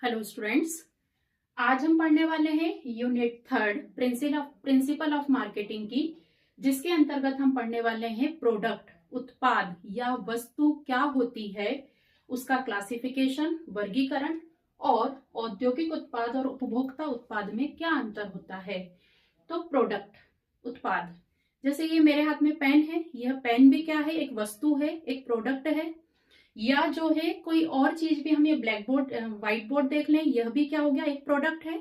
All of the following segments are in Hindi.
Hello students. आज हम पढ़ने वाले हैं यूनिट 3 प्रिंसिपल ऑफ मार्केटिंग की, जिसके अंतर्गत हम पढ़ने वाले हैं प्रोडक्ट उत्पाद या वस्तु क्या होती है, उसका क्लासिफिकेशन वर्गीकरण और औद्योगिक उत्पाद और उपभोक्ता उत्पाद में क्या अंतर होता है। तो प्रोडक्ट उत्पाद, जैसे ये मेरे हाथ में पेन है, यह पेन भी क्या है, एक वस्तु है, एक प्रोडक्ट है। या जो है कोई और चीज भी, हम ये ब्लैक बोर्ड व्हाइट बोर्ड देख लें, यह भी क्या हो गया, एक प्रोडक्ट है।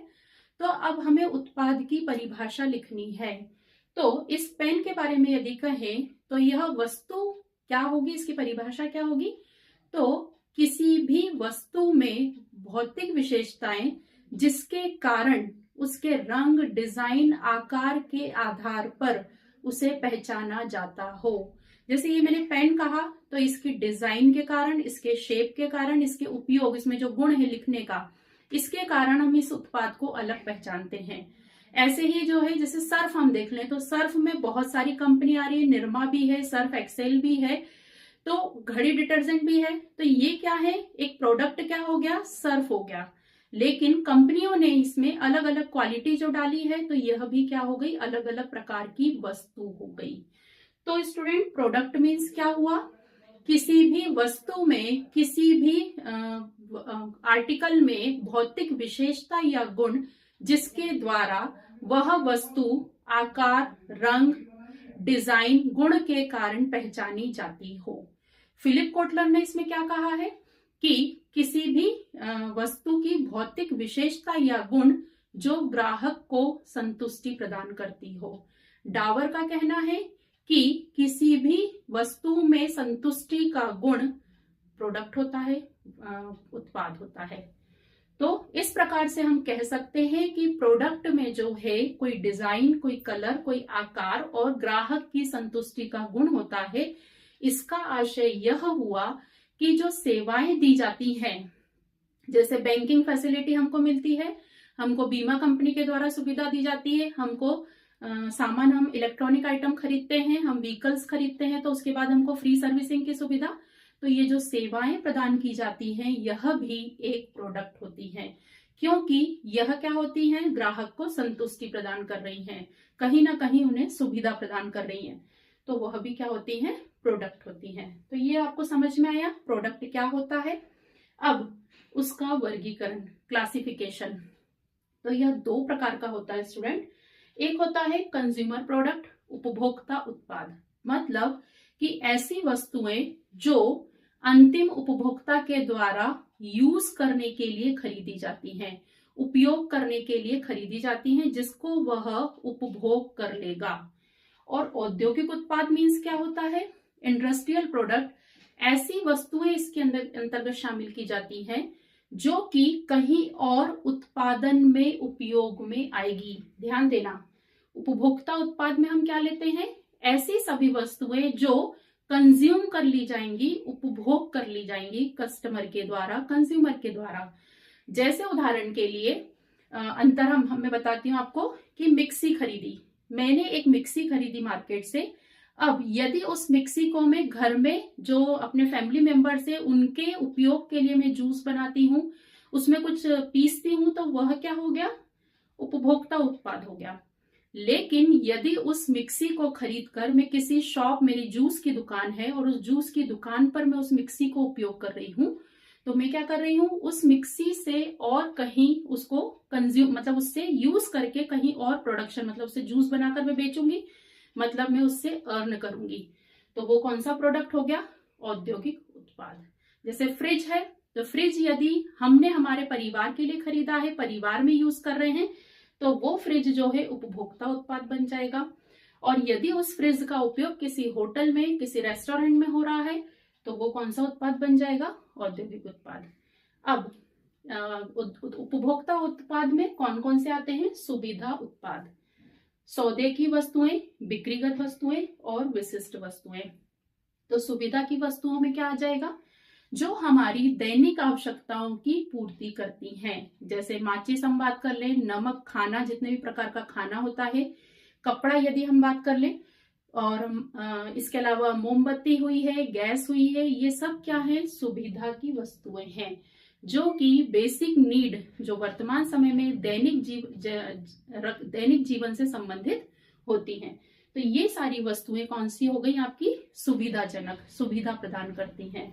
तो अब हमें उत्पाद की परिभाषा लिखनी है। तो इस पेन के बारे में यदि कहें तो यह वस्तु क्या होगी, इसकी परिभाषा क्या होगी। तो किसी भी वस्तु में भौतिक विशेषताएं जिसके कारण उसके रंग, डिजाइन, आकार के आधार पर उसे पहचाना जाता हो। जैसे ये मैंने पेन कहा, तो इसकी डिजाइन के कारण, इसके शेप के कारण, इसके उपयोग, इसमें जो गुण है लिखने का, इसके कारण हम इस उत्पाद को अलग पहचानते हैं। ऐसे ही जो है, जैसे सर्फ हम देख लें तो सर्फ में बहुत सारी कंपनी आ रही है, निरमा भी है, सर्फ एक्सेल भी है, तो घड़ी डिटर्जेंट भी है। तो ये क्या है, एक प्रोडक्ट क्या हो गया, सर्फ हो गया। लेकिन कंपनियों ने इसमें अलग अलग क्वालिटी जो डाली है, तो यह भी क्या हो गई, अलग अलग प्रकार की वस्तु हो गई। तो स्टूडेंट, प्रोडक्ट मीन्स क्या हुआ, किसी भी वस्तु में, किसी भी आर्टिकल में भौतिक विशेषता या गुण जिसके द्वारा वह वस्तु आकार, रंग, डिजाइन, गुण के कारण पहचानी जाती हो। फिलिप कोटलर ने इसमें क्या कहा है कि किसी भी वस्तु की भौतिक विशेषता या गुण जो ग्राहक को संतुष्टि प्रदान करती हो। डावर का कहना है कि किसी भी वस्तु में संतुष्टि का गुण प्रोडक्ट होता है, उत्पाद होता है। तो इस प्रकार से हम कह सकते हैं कि प्रोडक्ट में जो है कोई डिजाइन, कोई कलर, कोई आकार और ग्राहक की संतुष्टि का गुण होता है। इसका आशय यह हुआ कि जो सेवाएं दी जाती हैं, जैसे बैंकिंग फैसिलिटी हमको मिलती है, हमको बीमा कंपनी के द्वारा सुविधा दी जाती है, हमको सामान, हम इलेक्ट्रॉनिक आइटम खरीदते हैं, हम व्हीकल्स खरीदते हैं, तो उसके बाद हमको फ्री सर्विसिंग की सुविधा। तो ये जो सेवाएं प्रदान की जाती हैं, यह भी एक प्रोडक्ट होती हैं, क्योंकि यह क्या होती हैं, ग्राहक को संतुष्टि प्रदान कर रही हैं, कहीं ना कहीं उन्हें सुविधा प्रदान कर रही हैं, तो वह भी क्या होती हैं, प्रोडक्ट होती हैं। तो ये आपको समझ में आया प्रोडक्ट क्या होता है। अब उसका वर्गीकरण, क्लासिफिकेशन, तो यह दो प्रकार का होता है स्टूडेंट। एक होता है कंज्यूमर प्रोडक्ट, उपभोक्ता उत्पाद, मतलब कि ऐसी वस्तुएं जो अंतिम उपभोक्ता के द्वारा यूज करने के लिए खरीदी जाती हैं, उपयोग करने के लिए खरीदी जाती हैं, जिसको वह उपभोग कर लेगा। और औद्योगिक उत्पाद मीन्स क्या होता है, इंडस्ट्रियल प्रोडक्ट, ऐसी वस्तुएं इसके अंतर्गत शामिल की जाती हैं जो कि कहीं और उत्पादन में उपयोग में आएगी। ध्यान देना, उपभोक्ता उत्पाद में हम क्या लेते हैं, ऐसी सभी वस्तुएं जो कंज्यूम कर ली जाएंगी, उपभोग कर ली जाएंगी कस्टमर के द्वारा, कंज्यूमर के द्वारा। जैसे उदाहरण के लिए अंतर मैं बताती हूँ आपको कि मिक्सी खरीदी, मैंने एक मिक्सी खरीदी मार्केट से। अब यदि उस मिक्सी को मैं घर में जो अपने फैमिली मेंबर से उनके उपयोग के लिए मैं जूस बनाती हूँ, उसमें कुछ पीसती हूँ, तो वह क्या हो गया, उपभोक्ता उत्पाद हो गया। लेकिन यदि उस मिक्सी को खरीद कर मैं किसी शॉप, मेरी जूस की दुकान है और उस जूस की दुकान पर मैं उस मिक्सी को उपयोग कर रही हूँ, तो मैं क्या कर रही हूँ, उस मिक्सी से और कहीं उसको कंज्यूम, मतलब उससे यूज करके कहीं और प्रोडक्शन, मतलब उससे जूस बनाकर मैं बेचूंगी, मतलब मैं उससे अर्न करूंगी। तो वो कौन सा प्रोडक्ट हो गया, औद्योगिक उत्पाद। जैसे फ्रिज है, तो फ्रिज यदि हमने हमारे परिवार के लिए खरीदा है, परिवार में यूज कर रहे हैं, तो वो फ्रिज जो है उपभोक्ता उत्पाद बन जाएगा। और यदि उस फ्रिज का उपयोग किसी होटल में, किसी रेस्टोरेंट में हो रहा है, तो वो कौन सा उत्पाद बन जाएगा, औद्योगिक उत्पाद। अब उपभोक्ता उत्पाद में कौन कौन से आते हैं, सुविधा उत्पाद, सौदे की वस्तुएं, बिक्रीगत वस्तुएं और विशिष्ट वस्तुएं। तो सुविधा की वस्तुओं में क्या आ जाएगा, जो हमारी दैनिक आवश्यकताओं की पूर्ति करती हैं। जैसे माचिस हम बात कर लें, नमक, खाना, जितने भी प्रकार का खाना होता है, कपड़ा यदि हम बात कर लें, और इसके अलावा मोमबत्ती हुई है, गैस हुई है, ये सब क्या है, सुविधा की वस्तुएं हैं। जो कि बेसिक नीड, जो वर्तमान समय में दैनिक जीवन से संबंधित होती हैं। तो ये सारी वस्तुएं कौन सी हो गई आपकी? सुविधाजनक, सुविधा प्रदान करती हैं।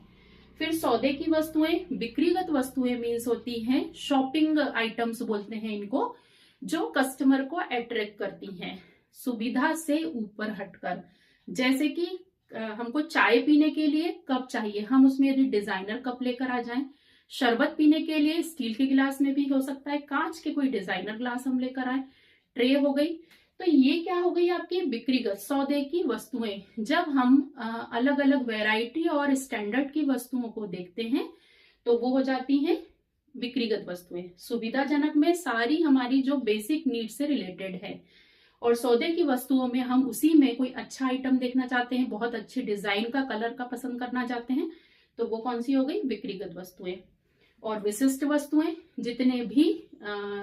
फिर सौदे की वस्तुएं, बिक्रीगत वस्तुएं मीन्स होती हैं शॉपिंग आइटम्स बोलते हैं इनको, जो कस्टमर को अट्रैक्ट करती हैं सुविधा से ऊपर हटकर। जैसे कि हमको चाय पीने के लिए कप चाहिए, हम उसमें यदि डिजाइनर कप लेकर आ जाएं, शरबत पीने के लिए स्टील के गिलास में भी हो सकता है, कांच के कोई डिजाइनर ग्लास हम लेकर आए, ट्रे हो गई। तो ये क्या हो गई आपकी बिक्रीगत सौदे की वस्तुएं। जब हम अलग अलग वैरायटी और स्टैंडर्ड की वस्तुओं को देखते हैं तो वो हो जाती हैं बिक्रीगत वस्तुएं। सुविधाजनक में सारी हमारी जो बेसिक नीड से रिलेटेड है, और सौदे की वस्तुओं में हम उसी में कोई अच्छा आइटम देखना चाहते हैं, बहुत अच्छे डिजाइन का, कलर का पसंद करना चाहते हैं, तो वो कौन सी हो गई? बिक्रीगत वस्तुएं। और विशिष्ट वस्तुएं, जितने भी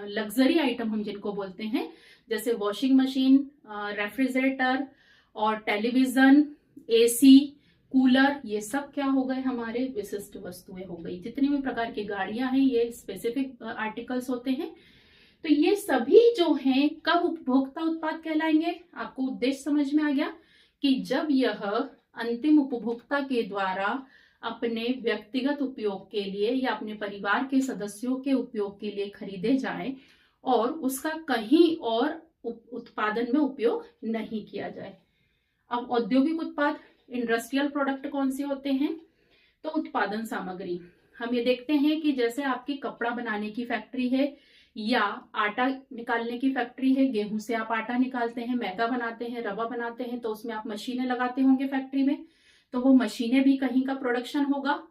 लग्जरी आइटम हम जिनको बोलते हैं, जैसे वॉशिंग मशीन, रेफ्रिजरेटर और टेलीविजन, एसी, कूलर, ये सब क्या हो गए? हमारे विशिष्ट वस्तुएं हो गई। जितनी भी प्रकार की गाड़ियां हैं ये स्पेसिफिक आर्टिकल्स होते हैं। तो ये सभी जो हैं कब उपभोक्ता उत्पाद कहलाएंगे? आपको उद्देश्य समझ में आ गया कि जब यह अंतिम उपभोक्ता के द्वारा अपने व्यक्तिगत उपयोग के लिए या अपने परिवार के सदस्यों के उपयोग के लिए खरीदे जाएं और उसका कहीं और उत्पादन में उपयोग नहीं किया जाए। अब औद्योगिक उत्पाद, इंडस्ट्रियल प्रोडक्ट कौन से होते हैं? तो उत्पादन सामग्री। हम ये देखते हैं कि जैसे आपकी कपड़ा बनाने की फैक्ट्री है या आटा निकालने की फैक्ट्री है, गेहूं से आप आटा निकालते हैं, मैदा बनाते हैं, रवा बनाते हैं, तो उसमें आप मशीनें लगाते होंगे फैक्ट्री में, तो वो मशीनें भी कहीं का प्रोडक्शन होगा।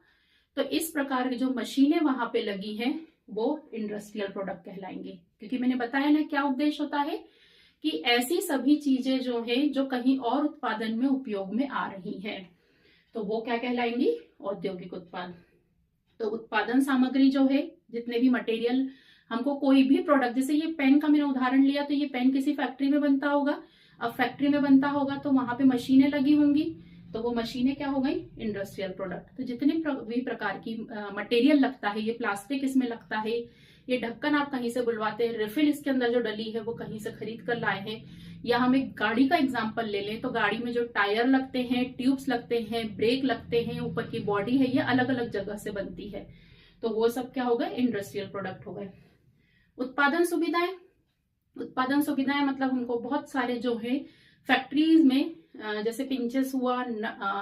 तो इस प्रकार की जो मशीनें वहां पे लगी हैं वो इंडस्ट्रियल प्रोडक्ट कहलाएंगे। क्योंकि मैंने बताया ना क्या उद्देश्य होता है कि ऐसी सभी चीजें जो है जो कहीं और उत्पादन में उपयोग में आ रही हैं, तो वो क्या कहलाएंगी? औद्योगिक उत्पाद। तो उत्पादन सामग्री जो है, जितने भी मटेरियल, हमको कोई भी प्रोडक्ट, जैसे ये पेन का मैंने उदाहरण लिया, तो ये पेन किसी फैक्ट्री में बनता होगा। अब फैक्ट्री में बनता होगा तो वहां पे मशीनें लगी होंगी, तो वो मशीनें क्या हो गई? Industrial product. तो जितने भी प्रकार की मटेरियल लगता है, ये प्लास्टिक इसमें लगता है, ये ढक्कन आप कहीं से बुलवाते हैं, रिफिल इसके अंदर जो डली है वो कहीं से खरीद कर लाए हैं, या हम एक गाड़ी का एग्जांपल ले लें तो गाड़ी में जो टायर लगते हैं, ट्यूब्स लगते हैं, ब्रेक लगते हैं, ऊपर की बॉडी है, ये अलग अलग जगह से बनती है, तो वो सब क्या हो गए? इंडस्ट्रियल प्रोडक्ट हो गए। उत्पादन सुविधाएं, उत्पादन सुविधाएं मतलब हमको बहुत सारे जो है फैक्ट्रीज में, जैसे पिंचेस हुआ,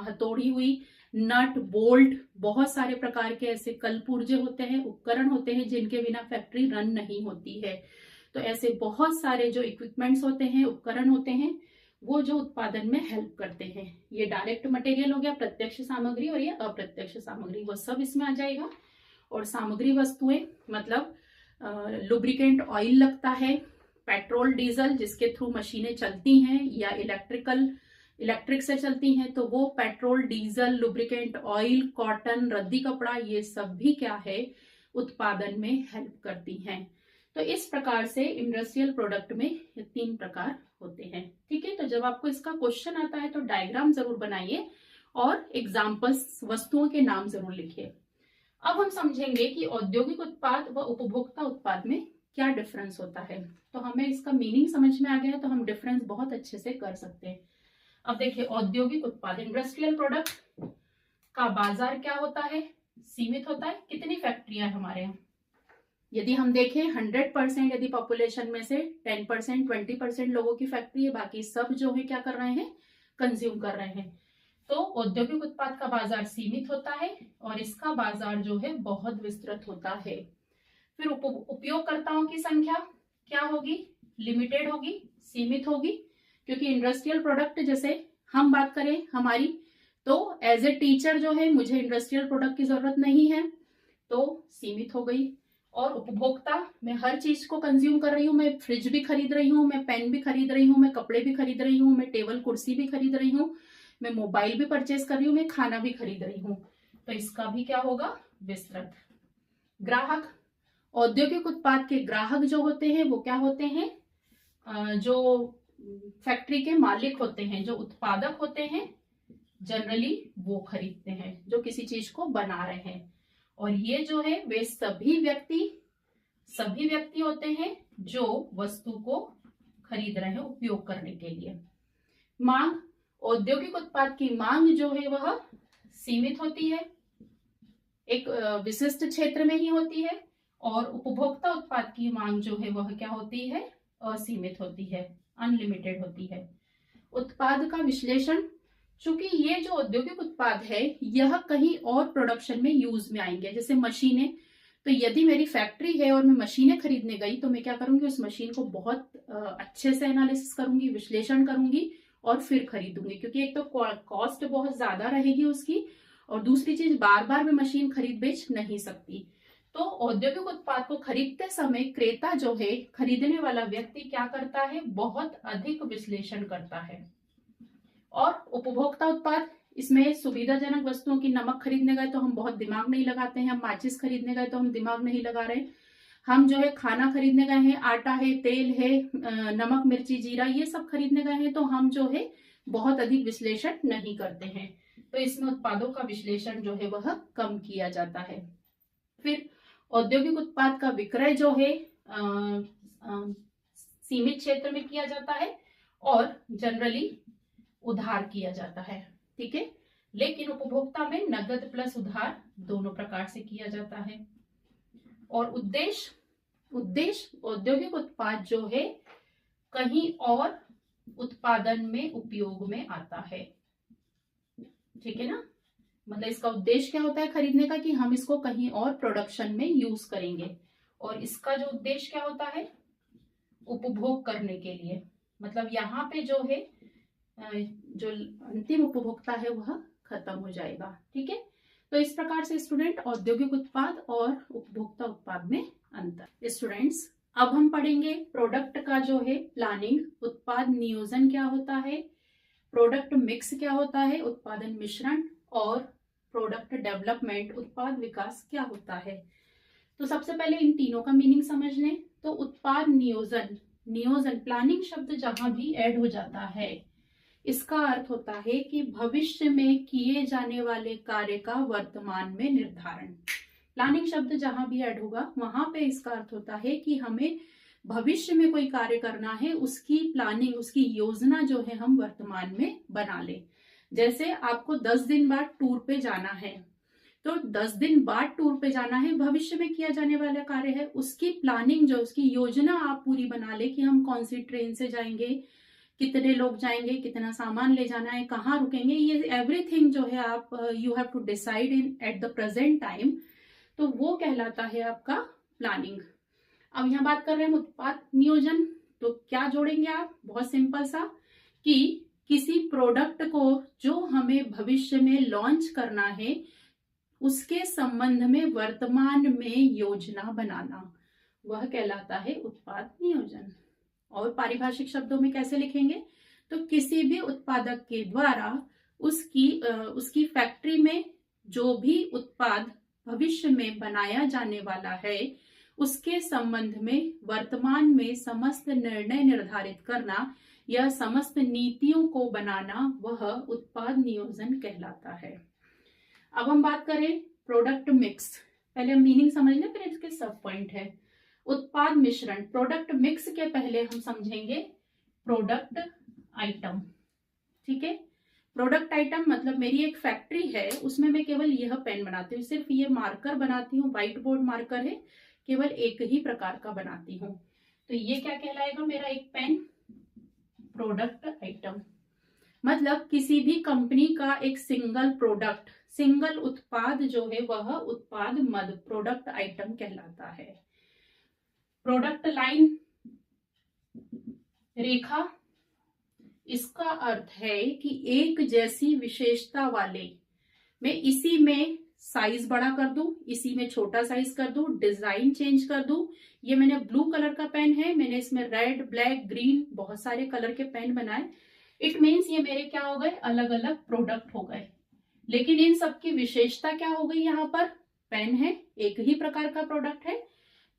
हथौड़ी हुई, नट बोल्ट, बहुत सारे प्रकार के ऐसे कल पुर्जे होते हैं, उपकरण होते हैं जिनके बिना फैक्ट्री रन नहीं होती है। तो ऐसे बहुत सारे जो इक्विपमेंट्स होते हैं, उपकरण होते हैं, वो जो उत्पादन में हेल्प करते हैं। ये डायरेक्ट मटेरियल हो गया, प्रत्यक्ष सामग्री, और ये अप्रत्यक्ष सामग्री, वो सब इसमें आ जाएगा। और सामग्री वस्तुएं मतलब लुब्रिकेंट ऑयल लगता है, पेट्रोल डीजल जिसके थ्रू मशीनें चलती हैं, या इलेक्ट्रिक से चलती हैं, तो वो petrol diesel, lubricant oil, cotton, रद्दी कपड़ा, ये सब भी क्या है? उत्पादन में हेल्प करती हैं। तो इस प्रकार से इंडस्ट्रियल प्रोडक्ट में ये 3 प्रकार होते हैं। ठीक है, तो जब आपको इसका क्वेश्चन आता है तो डायग्राम जरूर बनाइए और एग्जाम्पल्स, वस्तुओं के नाम जरूर लिखिए। अब हम समझेंगे कि औद्योगिक उत्पाद व उपभोक्ता उत्पाद में क्या डिफरेंस होता है। तो हमें इसका मीनिंग समझ में आ गया है तो हम डिफरेंस बहुत अच्छे से कर सकते हैं। अब देखिए, औद्योगिक उत्पाद, इंडस्ट्रियल प्रोडक्ट का बाजार क्या होता है? सीमित होता है। कितनी फैक्ट्रियां हमारे यहाँ? यदि हम देखें 100%, यदि पॉपुलेशन में से 10%, 20% लोगों की फैक्ट्री है, बाकी सब जो है क्या कर रहे हैं? कंज्यूम कर रहे हैं। तो औद्योगिक उत्पाद का बाजार सीमित होता है और इसका बाजार जो है बहुत विस्तृत होता है। फिर उपयोगकर्ताओं की संख्या क्या होगी? लिमिटेड होगी, सीमित होगी, क्योंकि इंडस्ट्रियल प्रोडक्ट, जैसे हम बात करें हमारी, तो एज ए टीचर जो है मुझे इंडस्ट्रियल प्रोडक्ट की जरूरत नहीं है, तो सीमित हो गई। और उपभोक्ता, मैं हर चीज को कंज्यूम कर रही हूँ, मैं फ्रिज भी खरीद रही हूँ, मैं पेन भी खरीद रही हूँ, मैं कपड़े भी खरीद रही हूँ, मैं टेबल कुर्सी भी खरीद रही हूँ, मैं मोबाइल भी परचेज कर रही हूँ, मैं खाना भी खरीद रही हूँ, तो इसका भी क्या होगा? विस्तृत। ग्राहक, औद्योगिक उत्पाद के ग्राहक जो होते हैं वो क्या होते हैं? जो फैक्ट्री के मालिक होते हैं, जो उत्पादक होते हैं, जनरली वो खरीदते हैं जो किसी चीज को बना रहे हैं। और ये जो है वे सभी व्यक्ति होते हैं जो वस्तु को खरीद रहे हैं उपयोग करने के लिए। मांग, औद्योगिक उत्पाद की मांग जो है वह सीमित होती है, एक विशिष्ट क्षेत्र में ही होती है, और उपभोक्ता उत्पाद की मांग जो है वह क्या होती है, असीमित होती है, अनलिमिटेड होती है। उत्पाद का विश्लेषण, चूंकि ये जो औद्योगिक उत्पाद है यह कहीं और प्रोडक्शन में यूज में आएंगे, जैसे मशीनें, तो यदि मेरी फैक्ट्री है और मैं मशीनें खरीदने गई तो मैं क्या करूंगी, उस मशीन को बहुत अच्छे से एनालिसिस करूंगी, विश्लेषण करूंगी और फिर खरीदूंगी, क्योंकि एक तो कॉस्ट बहुत ज्यादा रहेगी उसकी, और दूसरी चीज बार बार मैं मशीन खरीद बेच नहीं सकती। तो औद्योगिक उत्पाद को खरीदते समय क्रेता जो है, खरीदने वाला व्यक्ति क्या करता है, बहुत अधिक विश्लेषण करता है। और उपभोक्ता उत्पाद, इसमें सुविधाजनक वस्तुओं की, नमक खरीदने गए तो हम बहुत दिमाग नहीं लगाते हैं, हम माचिस खरीदने गए तो हम दिमाग नहीं लगा रहे, हम जो है खाना खरीदने गए हैं, आटा है, तेल है, नमक मिर्ची जीरा ये सब खरीदने गए हैं, तो हम जो है बहुत अधिक विश्लेषण नहीं करते हैं। तो इसमें उत्पादों का विश्लेषण जो है वह कम किया जाता है। फिर औद्योगिक उत्पाद का विक्रय जो है सीमित क्षेत्र में किया जाता है और जनरली उधार किया जाता है, ठीक है। लेकिन उपभोक्ता में नगद प्लस उधार दोनों प्रकार से किया जाता है। और उद्देश्य औद्योगिक उत्पाद जो है कहीं और उत्पादन में उपयोग में आता है, ठीक है ना। मतलब इसका उद्देश्य क्या होता है खरीदने का, कि हम इसको कहीं और प्रोडक्शन में यूज करेंगे, और इसका जो उद्देश्य क्या होता है, उपभोग करने के लिए। मतलब यहाँ पे जो है जो अंतिम उपभोक्ता है वह खत्म हो जाएगा, ठीक है। तो इस प्रकार से स्टूडेंट औद्योगिक उत्पाद और उपभोक्ता उत्पाद में अंतर। स्टूडेंट्स, अब हम पढ़ेंगे प्रोडक्ट का जो है प्लानिंग, उत्पाद नियोजन क्या होता है, प्रोडक्ट मिक्स क्या होता है, उत्पादन मिश्रण, और प्रोडक्ट डेवलपमेंट, उत्पाद विकास क्या होता है। तो सबसे पहले इन तीनों का मीनिंग समझ लें। तो उत्पाद नियोजन प्लानिंग शब्द जहां भी ऐड हो जाता है, इसका अर्थ होता है कि भविष्य में किए जाने वाले कार्य का वर्तमान में निर्धारण। प्लानिंग शब्द जहां भी ऐड होगा वहां पे इसका अर्थ होता है कि हमें भविष्य में कोई कार्य करना है, उसकी प्लानिंग, उसकी योजना जो है हम वर्तमान में बना ले। जैसे आपको 10 दिन बाद टूर पे जाना है, तो 10 दिन बाद टूर पे जाना है, भविष्य में किया जाने वाला कार्य है, उसकी प्लानिंग जो, उसकी योजना आप पूरी बना ले कि हम कौन सी ट्रेन से जाएंगे, कितने लोग जाएंगे, कितना सामान ले जाना है, कहाँ रुकेंगे, ये एवरीथिंग जो है आप you have to decide in at the present time, तो वो कहलाता है आपका प्लानिंग। अब यहाँ बात कर रहे हैं उत्पाद नियोजन, तो क्या जोड़ेंगे आप, बहुत सिंपल सा, कि किसी प्रोडक्ट को जो हमें भविष्य में लॉन्च करना है उसके संबंध में वर्तमान में योजना बनाना, वह कहलाता है उत्पाद नियोजन। और पारिभाषिक शब्दों में कैसे लिखेंगे, तो किसी भी उत्पादक के द्वारा उसकी फैक्ट्री में जो भी उत्पाद भविष्य में बनाया जाने वाला है उसके संबंध में वर्तमान में समस्त निर्णय निर्धारित करना या समस्त नीतियों को बनाना, वह उत्पाद नियोजन कहलाता है। अब हम बात करें प्रोडक्ट मिक्स, पहले हम मीनिंग समझ लें फिर इसके सब पॉइंट है। उत्पाद मिश्रण, प्रोडक्ट मिक्स के पहले हम समझेंगे प्रोडक्ट आइटम, ठीक है। प्रोडक्ट आइटम मतलब मेरी एक फैक्ट्री है, उसमें मैं केवल यह पेन बनाती हूँ, सिर्फ ये मार्कर बनाती हूँ, व्हाइट बोर्ड मार्कर है, केवल एक ही प्रकार का बनाती हूँ, तो ये क्या कहलाएगा, मेरा एक पेन। प्रोडक्ट आइटम मतलब किसी भी कंपनी का एक सिंगल प्रोडक्ट, सिंगल उत्पाद जो है वह उत्पाद मद प्रोडक्ट आइटम कहलाता है। प्रोडक्ट लाइन, रेखा, इसका अर्थ है कि एक जैसी विशेषता वाले, मैं इसी में साइज बड़ा कर दूं, इसी में छोटा साइज कर दूं, डिजाइन चेंज कर दूं। ये मैंने ब्लू कलर का पेन है, मैंने इसमें रेड, ब्लैक, ग्रीन बहुत सारे कलर के पेन बनाए, इट मीन्स ये मेरे क्या हो गए, अलग अलग प्रोडक्ट हो गए। लेकिन इन सब की विशेषता क्या हो गई, यहाँ पर पेन है, एक ही प्रकार का प्रोडक्ट है,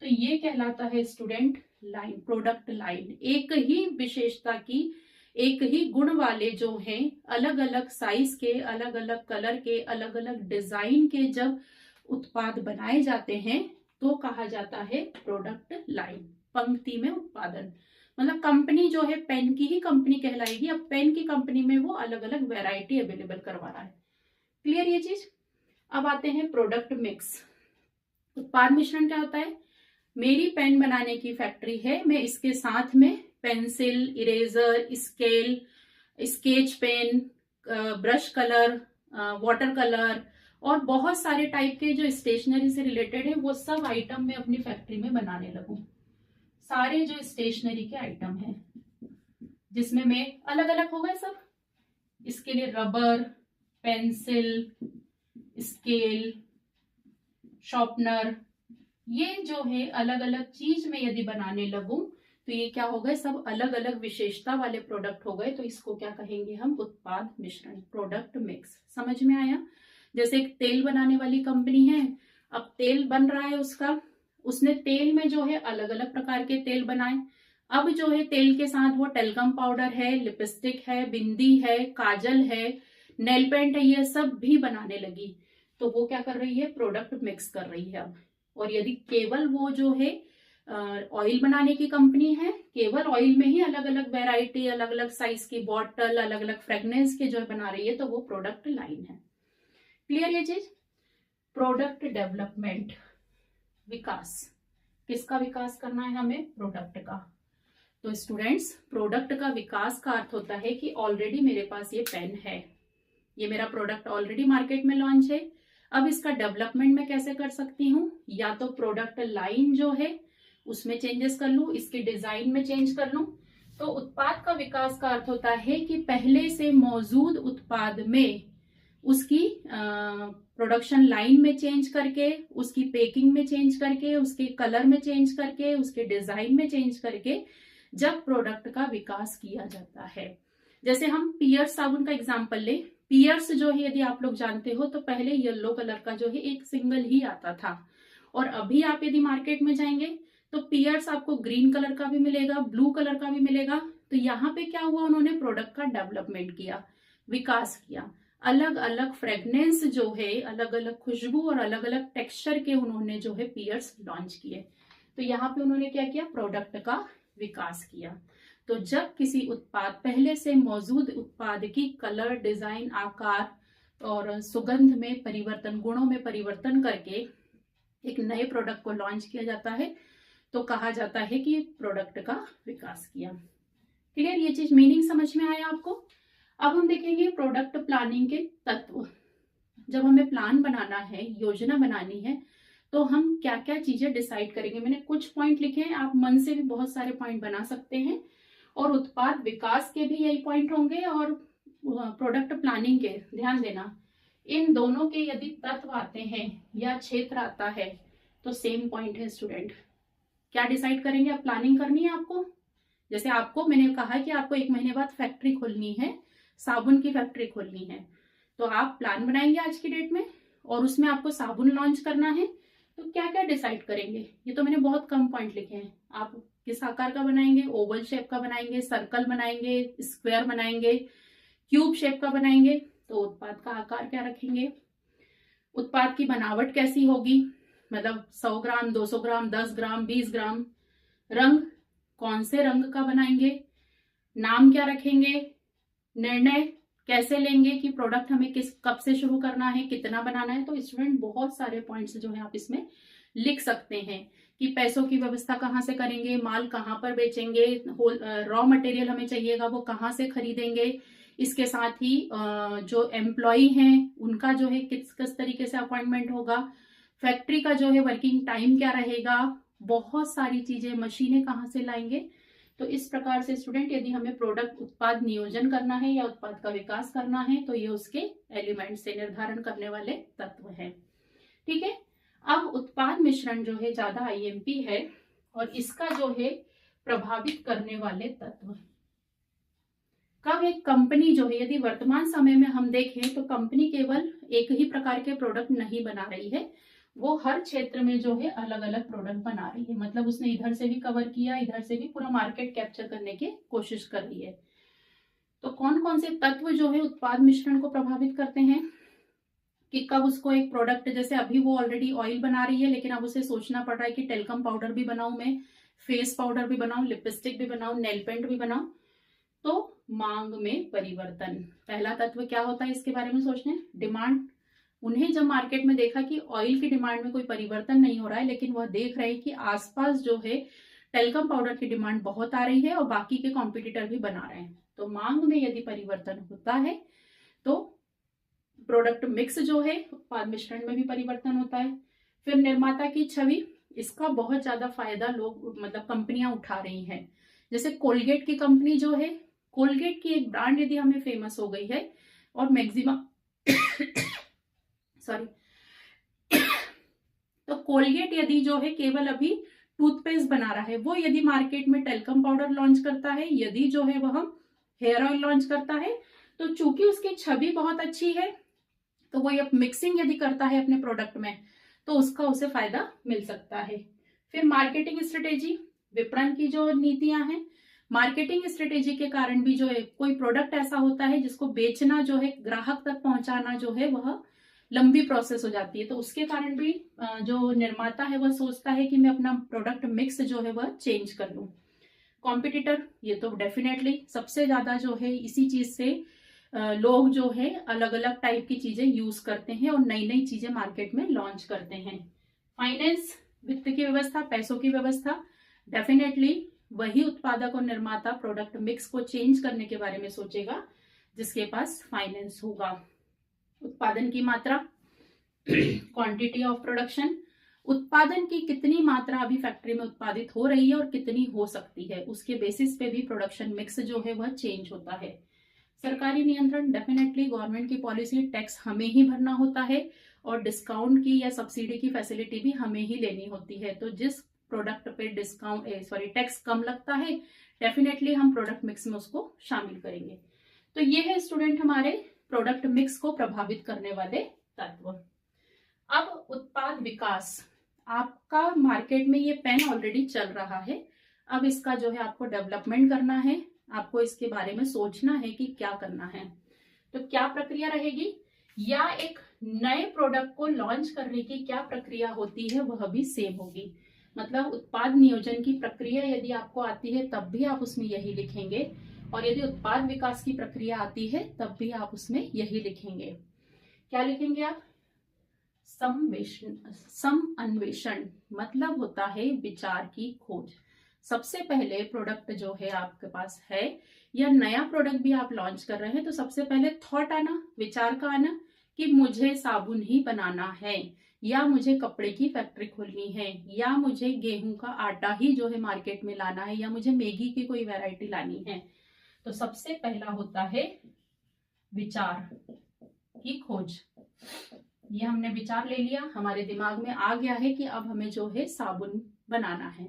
तो ये कहलाता है स्टूडेंट लाइन, प्रोडक्ट लाइन। एक ही विशेषता की, एक ही गुण वाले जो हैं, अलग अलग साइज के, अलग अलग कलर के, अलग अलग डिजाइन के जब उत्पाद बनाए जाते हैं तो कहा जाता है प्रोडक्ट लाइन। पंक्ति में उत्पादन मतलब कंपनी जो है पेन की ही कंपनी कहलाएगी। अब पेन की कंपनी में वो अलग अलग वैरायटी अवेलेबल करवा रहा है। क्लियर ये चीज। अब आते हैं प्रोडक्ट मिक्स। उत्पाद मिश्रण क्या होता है? मेरी पेन बनाने की फैक्ट्री है, मैं इसके साथ में pencil, eraser, scale, sketch pen, brush colour, water colour और बहुत सारे टाइप के जो स्टेशनरी से रिलेटेड है वो सब आइटम मैं अपनी फैक्ट्री में बनाने लगूं। सारे जो स्टेशनरी के आइटम हैं जिसमें मैं अलग अलग हो गए सब। इसके लिए रबर, पेंसिल, स्केल, शार्पनर, ये जो है अलग अलग चीज में यदि बनाने लगूं तो ये क्या हो गए? सब अलग अलग विशेषता वाले प्रोडक्ट हो गए। तो इसको क्या कहेंगे हम? उत्पाद मिश्रण, प्रोडक्ट मिक्स। समझ में आया? जैसे एक तेल बनाने वाली कंपनी है, अब तेल बन रहा है उसने तेल में जो है अलग अलग प्रकार के तेल बनाए। अब जो है तेल के साथ वो टेल्कम पाउडर है, लिपस्टिक है, बिंदी है, काजल है, नेल पेंट है, ये सब भी बनाने लगी। तो वो क्या कर रही है? प्रोडक्ट मिक्स कर रही है अब। और यदि केवल वो जो है ऑयल बनाने की कंपनी है, केवल ऑयल में ही अलग अलग वैरायटी, अलग अलग साइज की बॉटल, अलग अलग फ्रेग्रेंस के जो बना रही है, तो वो प्रोडक्ट लाइन है। क्लियर ये चीज। प्रोडक्ट डेवलपमेंट, विकास। किसका विकास करना है हमें? प्रोडक्ट का। तो स्टूडेंट्स, प्रोडक्ट का विकास का अर्थ होता है कि ऑलरेडी मेरे पास ये पेन है, ये मेरा प्रोडक्ट ऑलरेडी मार्केट में लॉन्च है। अब इसका डेवलपमेंट मैं कैसे कर सकती हूँ? या तो प्रोडक्ट लाइन जो है उसमें चेंजेस कर लूं, इसकी डिजाइन में चेंज कर लूं। तो उत्पाद का विकास का अर्थ होता है कि पहले से मौजूद उत्पाद में उसकी प्रोडक्शन लाइन में चेंज करके, उसकी पैकिंग में चेंज करके, उसके कलर में चेंज करके, उसके डिजाइन में चेंज करके जब प्रोडक्ट का विकास किया जाता है। जैसे हम पियर्स साबुन का एग्जांपल ले। पियर्स जो है यदि आप लोग जानते हो तो पहले येलो कलर का जो है एक सिंगल ही आता था, और अभी आप यदि मार्केट में जाएंगे तो पियर्स आपको ग्रीन कलर का भी मिलेगा, ब्लू कलर का भी मिलेगा। तो यहाँ पे क्या हुआ? उन्होंने प्रोडक्ट का डेवलपमेंट किया, विकास किया। अलग अलग फ्रेग्रेंस जो है, अलग अलग खुशबू और अलग अलग टेक्सचर के उन्होंने जो है पियर्स लॉन्च किए। तो यहाँ पे उन्होंने क्या किया? प्रोडक्ट का विकास किया। तो जब किसी उत्पाद, पहले से मौजूद उत्पाद की कलर, डिजाइन, आकार और सुगंध में परिवर्तन, गुणों में परिवर्तन करके एक नए प्रोडक्ट को लॉन्च किया जाता है तो कहा जाता है कि प्रोडक्ट का विकास किया। क्लियर ये चीज, मीनिंग समझ में आया आपको? अब हम देखेंगे प्रोडक्ट प्लानिंग के तत्व। जब हमें प्लान बनाना है, योजना बनानी है, तो हम क्या क्या चीजें डिसाइड करेंगे। मैंने कुछ पॉइंट लिखे हैं, आप मन से भी बहुत सारे पॉइंट बना सकते हैं। और उत्पाद विकास के भी यही पॉइंट होंगे और प्रोडक्ट प्लानिंग के, ध्यान देना, इन दोनों के यदि तत्व आते हैं या क्षेत्र आता है तो सेम पॉइंट है स्टूडेंट। क्या डिसाइड करेंगे? अब प्लानिंग करनी है आपको। जैसे आपको मैंने कहा कि आपको 1 महीने बाद फैक्ट्री खोलनी है, साबुन की फैक्ट्री खोलनी है, तो आप प्लान बनाएंगे आज की डेट में और उसमें आपको साबुन लॉन्च करना है। तो क्या क्या डिसाइड करेंगे? ये तो मैंने बहुत कम पॉइंट लिखे हैं। आप किस आकार का बनाएंगे? ओवल शेप का बनाएंगे, सर्कल बनाएंगे, स्क्वायर बनाएंगे, क्यूब शेप का बनाएंगे। तो उत्पाद का आकार क्या रखेंगे? उत्पाद की बनावट कैसी होगी? मतलब 100 ग्राम, 200 ग्राम, 10 ग्राम, 20 ग्राम। रंग, कौन से रंग का बनाएंगे? नाम क्या रखेंगे? निर्णय कैसे लेंगे कि प्रोडक्ट हमें कब से शुरू करना है, कितना बनाना है। तो स्टूडेंट बहुत सारे पॉइंट्स जो है आप इसमें लिख सकते हैं कि पैसों की व्यवस्था कहाँ से करेंगे, माल कहाँ पर बेचेंगे, रॉ मटेरियल हमें चाहिएगा वो कहाँ से खरीदेंगे। इसके साथ ही जो एम्प्लॉय हैं उनका जो है किस किस तरीके से अपॉइंटमेंट होगा, फैक्ट्री का जो है वर्किंग टाइम क्या रहेगा, बहुत सारी चीजें, मशीनें कहाँ से लाएंगे। तो इस प्रकार से स्टूडेंट यदि हमें प्रोडक्ट उत्पाद नियोजन करना है या उत्पाद का विकास करना है तो ये उसके एलिमेंट से निर्धारण करने वाले तत्व हैं। ठीक है। अब उत्पाद मिश्रण जो है ज्यादा आईएमपी है और इसका जो है प्रभावित करने वाले तत्व। कब एक कंपनी जो है, यदि वर्तमान समय में हम देखें तो कंपनी केवल एक ही प्रकार के प्रोडक्ट नहीं बना रही है, वो हर क्षेत्र में जो है अलग अलग प्रोडक्ट बना रही है। मतलब उसने इधर से भी कवर किया, इधर से भी पूरा मार्केट कैप्चर करने की कोशिश कर रही है। तो कौन कौन से तत्व जो है उत्पाद मिश्रण को प्रभावित करते हैं? कि कब उसको एक प्रोडक्ट, जैसे अभी वो ऑलरेडी ऑयल बना रही है लेकिन अब उसे सोचना पड़ रहा है कि टेल्कम पाउडर भी बनाऊं मैं, फेस पाउडर भी बनाऊं, लिपस्टिक भी बनाऊं, नेल पेंट भी बनाऊं। तो मांग में परिवर्तन, पहला तत्व क्या होता है इसके बारे में सोचने, डिमांड। उन्हें जब मार्केट में देखा कि ऑयल की डिमांड में कोई परिवर्तन नहीं हो रहा है, लेकिन वह देख रहे हैं कि आसपास जो है टेल्कम पाउडर की डिमांड बहुत आ रही है और बाकी के कॉम्पिटिटर भी बना रहे हैं, तो मांग में यदि परिवर्तन होता है तो प्रोडक्ट मिक्स जो है, उत्पाद मिश्रण में भी परिवर्तन होता है। फिर निर्माता की छवि, इसका बहुत ज्यादा फायदा लोग मतलब कंपनियां उठा रही हैं। जैसे कोलगेट की कंपनी जो है, कोलगेट की एक ब्रांड यदि हमें फेमस हो गई है और मैक्सिमम सॉरी तो कोलगेट यदि जो है केवल अभी टूथपेस्ट बना रहा है, वो यदि मार्केट में टेल्कम पाउडर लॉन्च करता है, यदि जो है वह हेयर ऑयल लॉन्च करता है, तो चूंकि उसकी छवि बहुत अच्छी है तो वो ये मिक्सिंग यदि करता है अपने प्रोडक्ट में तो उसका उसे फायदा मिल सकता है। फिर मार्केटिंग स्ट्रेटेजी, विपणन की जो नीतियां हैं, मार्केटिंग स्ट्रेटेजी के कारण भी जो है कोई प्रोडक्ट ऐसा होता है जिसको बेचना जो है, ग्राहक तक पहुंचाना जो है वह लंबी प्रोसेस हो जाती है, तो उसके कारण भी जो निर्माता है वह सोचता है कि मैं अपना प्रोडक्ट मिक्स जो है वह चेंज कर लूं। कॉम्पिटिटर, ये तो डेफिनेटली सबसे ज्यादा जो है इसी चीज से लोग जो है अलग अलग टाइप की चीजें यूज करते हैं और नई नई चीजें मार्केट में लॉन्च करते हैं। फाइनेंस, वित्त की व्यवस्था, पैसों की व्यवस्था, डेफिनेटली वही उत्पादक और निर्माता प्रोडक्ट मिक्स को चेंज करने के बारे में सोचेगा जिसके पास फाइनेंस होगा। उत्पादन की मात्रा, क्वांटिटी ऑफ प्रोडक्शन, उत्पादन की कितनी मात्रा अभी फैक्ट्री में उत्पादित हो रही है और कितनी हो सकती है, उसके बेसिस पे भी प्रोडक्शन मिक्स जो है वह चेंज होता है। सरकारी नियंत्रण, डेफिनेटली गवर्नमेंट की पॉलिसी, टैक्स हमें ही भरना होता है और डिस्काउंट की या सब्सिडी की फैसिलिटी भी हमें ही लेनी होती है, तो जिस प्रोडक्ट पे टैक्स कम लगता है डेफिनेटली हम प्रोडक्ट मिक्स में उसको शामिल करेंगे। तो ये है स्टूडेंट हमारे प्रोडक्ट मिक्स को प्रभावित करने वाले तत्व। अब उत्पाद विकास, आपका मार्केट में ये पेन ऑलरेडी चल रहा है, अब इसका जो है आपको डेवलपमेंट करना है, आपको इसके बारे में सोचना है कि क्या करना है। तो क्या प्रक्रिया रहेगी, या एक नए प्रोडक्ट को लॉन्च करने की क्या प्रक्रिया होती है वह भी सेम होगी। मतलब उत्पाद नियोजन की प्रक्रिया यदि आपको आती है तब भी आप उसमें यही लिखेंगे, और यदि उत्पाद विकास की प्रक्रिया आती है तब भी आप उसमें यही लिखेंगे। क्या लिखेंगे आप, सम अन्वेषण, मतलब होता है विचार की खोज। सबसे पहले प्रोडक्ट जो है आपके पास है या नया प्रोडक्ट भी आप लॉन्च कर रहे हैं, तो सबसे पहले थॉट आना, विचार का आना कि मुझे साबुन ही बनाना है, या मुझे कपड़े की फैक्ट्री खोलनी है, या मुझे गेहूं का आटा ही जो है मार्केट में लाना है, या मुझे मैगी की कोई वैरायटी लानी है। तो सबसे पहला होता है विचार की खोज। ये हमने विचार ले लिया, हमारे दिमाग में आ गया है कि अब हमें जो है साबुन बनाना है।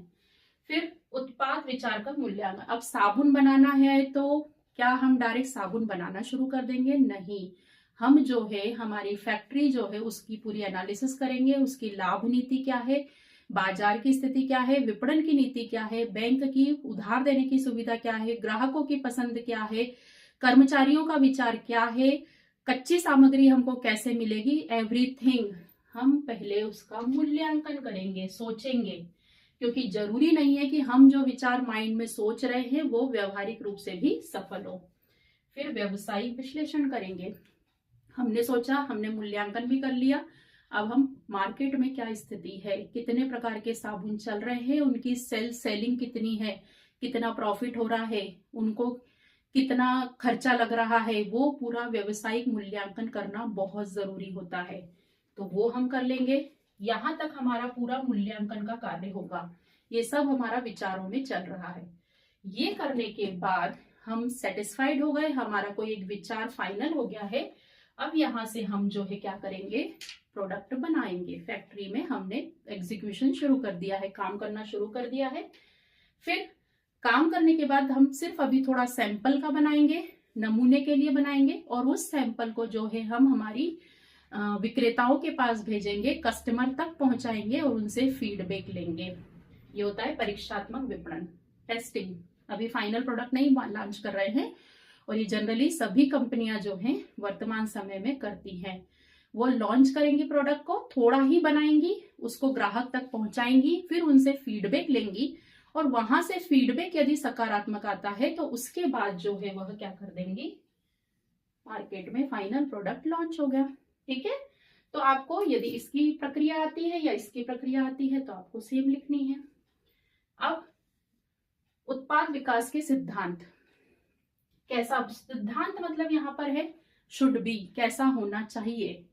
फिर उत्पाद विचार का मूल्यांकन, अब साबुन बनाना है तो क्या हम डायरेक्ट साबुन बनाना शुरू कर देंगे, नहीं, हम जो है हमारी फैक्ट्री जो है उसकी पूरी एनालिसिस करेंगे, उसकी लाभ नीति क्या है, बाजार की स्थिति क्या है, विपणन की नीति क्या है, बैंक की उधार देने की सुविधा क्या है, ग्राहकों की पसंद क्या है, कर्मचारियों का विचार क्या है, कच्ची सामग्री हमको कैसे मिलेगी, एवरीथिंग हम पहले उसका मूल्यांकन करेंगे, सोचेंगे, क्योंकि जरूरी नहीं है कि हम जो विचार माइंड में सोच रहे हैं वो व्यवहारिक रूप से भी सफल हो। फिर व्यवसायिक विश्लेषण करेंगे, हमने सोचा, हमने मूल्यांकन भी कर लिया, अब हम मार्केट में क्या स्थिति है, कितने प्रकार के साबुन चल रहे हैं, उनकी सेलिंग कितनी है, कितना प्रॉफिट हो रहा है, उनको कितना खर्चा लग रहा है, वो पूरा व्यवसायिक मूल्यांकन करना बहुत जरूरी होता है, तो वो हम कर लेंगे। यहां तक हमारा पूरा मूल्यांकन का कार्य होगा, ये सब हमारा विचारों में चल रहा है। ये करने के बाद हम सेटिस्फाइड हो गए, हमारा कोई एक विचार फाइनल हो गया है, अब यहां से हम जो है क्या करेंगे, प्रोडक्ट बनाएंगे। फैक्ट्री में हमने एग्जीक्यूशन शुरू कर दिया है, काम करना शुरू कर दिया है। फिर काम करने के बाद हम सिर्फ अभी थोड़ा सैंपल का बनाएंगे, नमूने के लिए बनाएंगे, और उस सैंपल को जो है हम हमारी विक्रेताओं के पास भेजेंगे, कस्टमर तक पहुंचाएंगे और उनसे फीडबैक लेंगे। ये होता है परीक्षात्मक विपणन, टेस्टिंग। अभी फाइनल प्रोडक्ट नहीं लॉन्च कर रहे हैं, और ये जनरली सभी कंपनियां जो हैं वर्तमान समय में करती हैं। वो लॉन्च करेंगी प्रोडक्ट को, थोड़ा ही बनाएंगी, उसको ग्राहक तक पहुंचाएंगी, फिर उनसे फीडबैक लेंगी और वहां से फीडबैक यदि सकारात्मक आता है तो उसके बाद जो है वह क्या कर देंगी, मार्केट में फाइनल प्रोडक्ट लॉन्च हो गया। ठीक है, तो आपको यदि इसकी प्रक्रिया आती है या इसकी प्रक्रिया आती है तो आपको सेम लिखनी है। अब उत्पाद विकास के सिद्धांत, कैसा सिद्धांत मतलब यहाँ पर है शुड बी, कैसा होना चाहिए,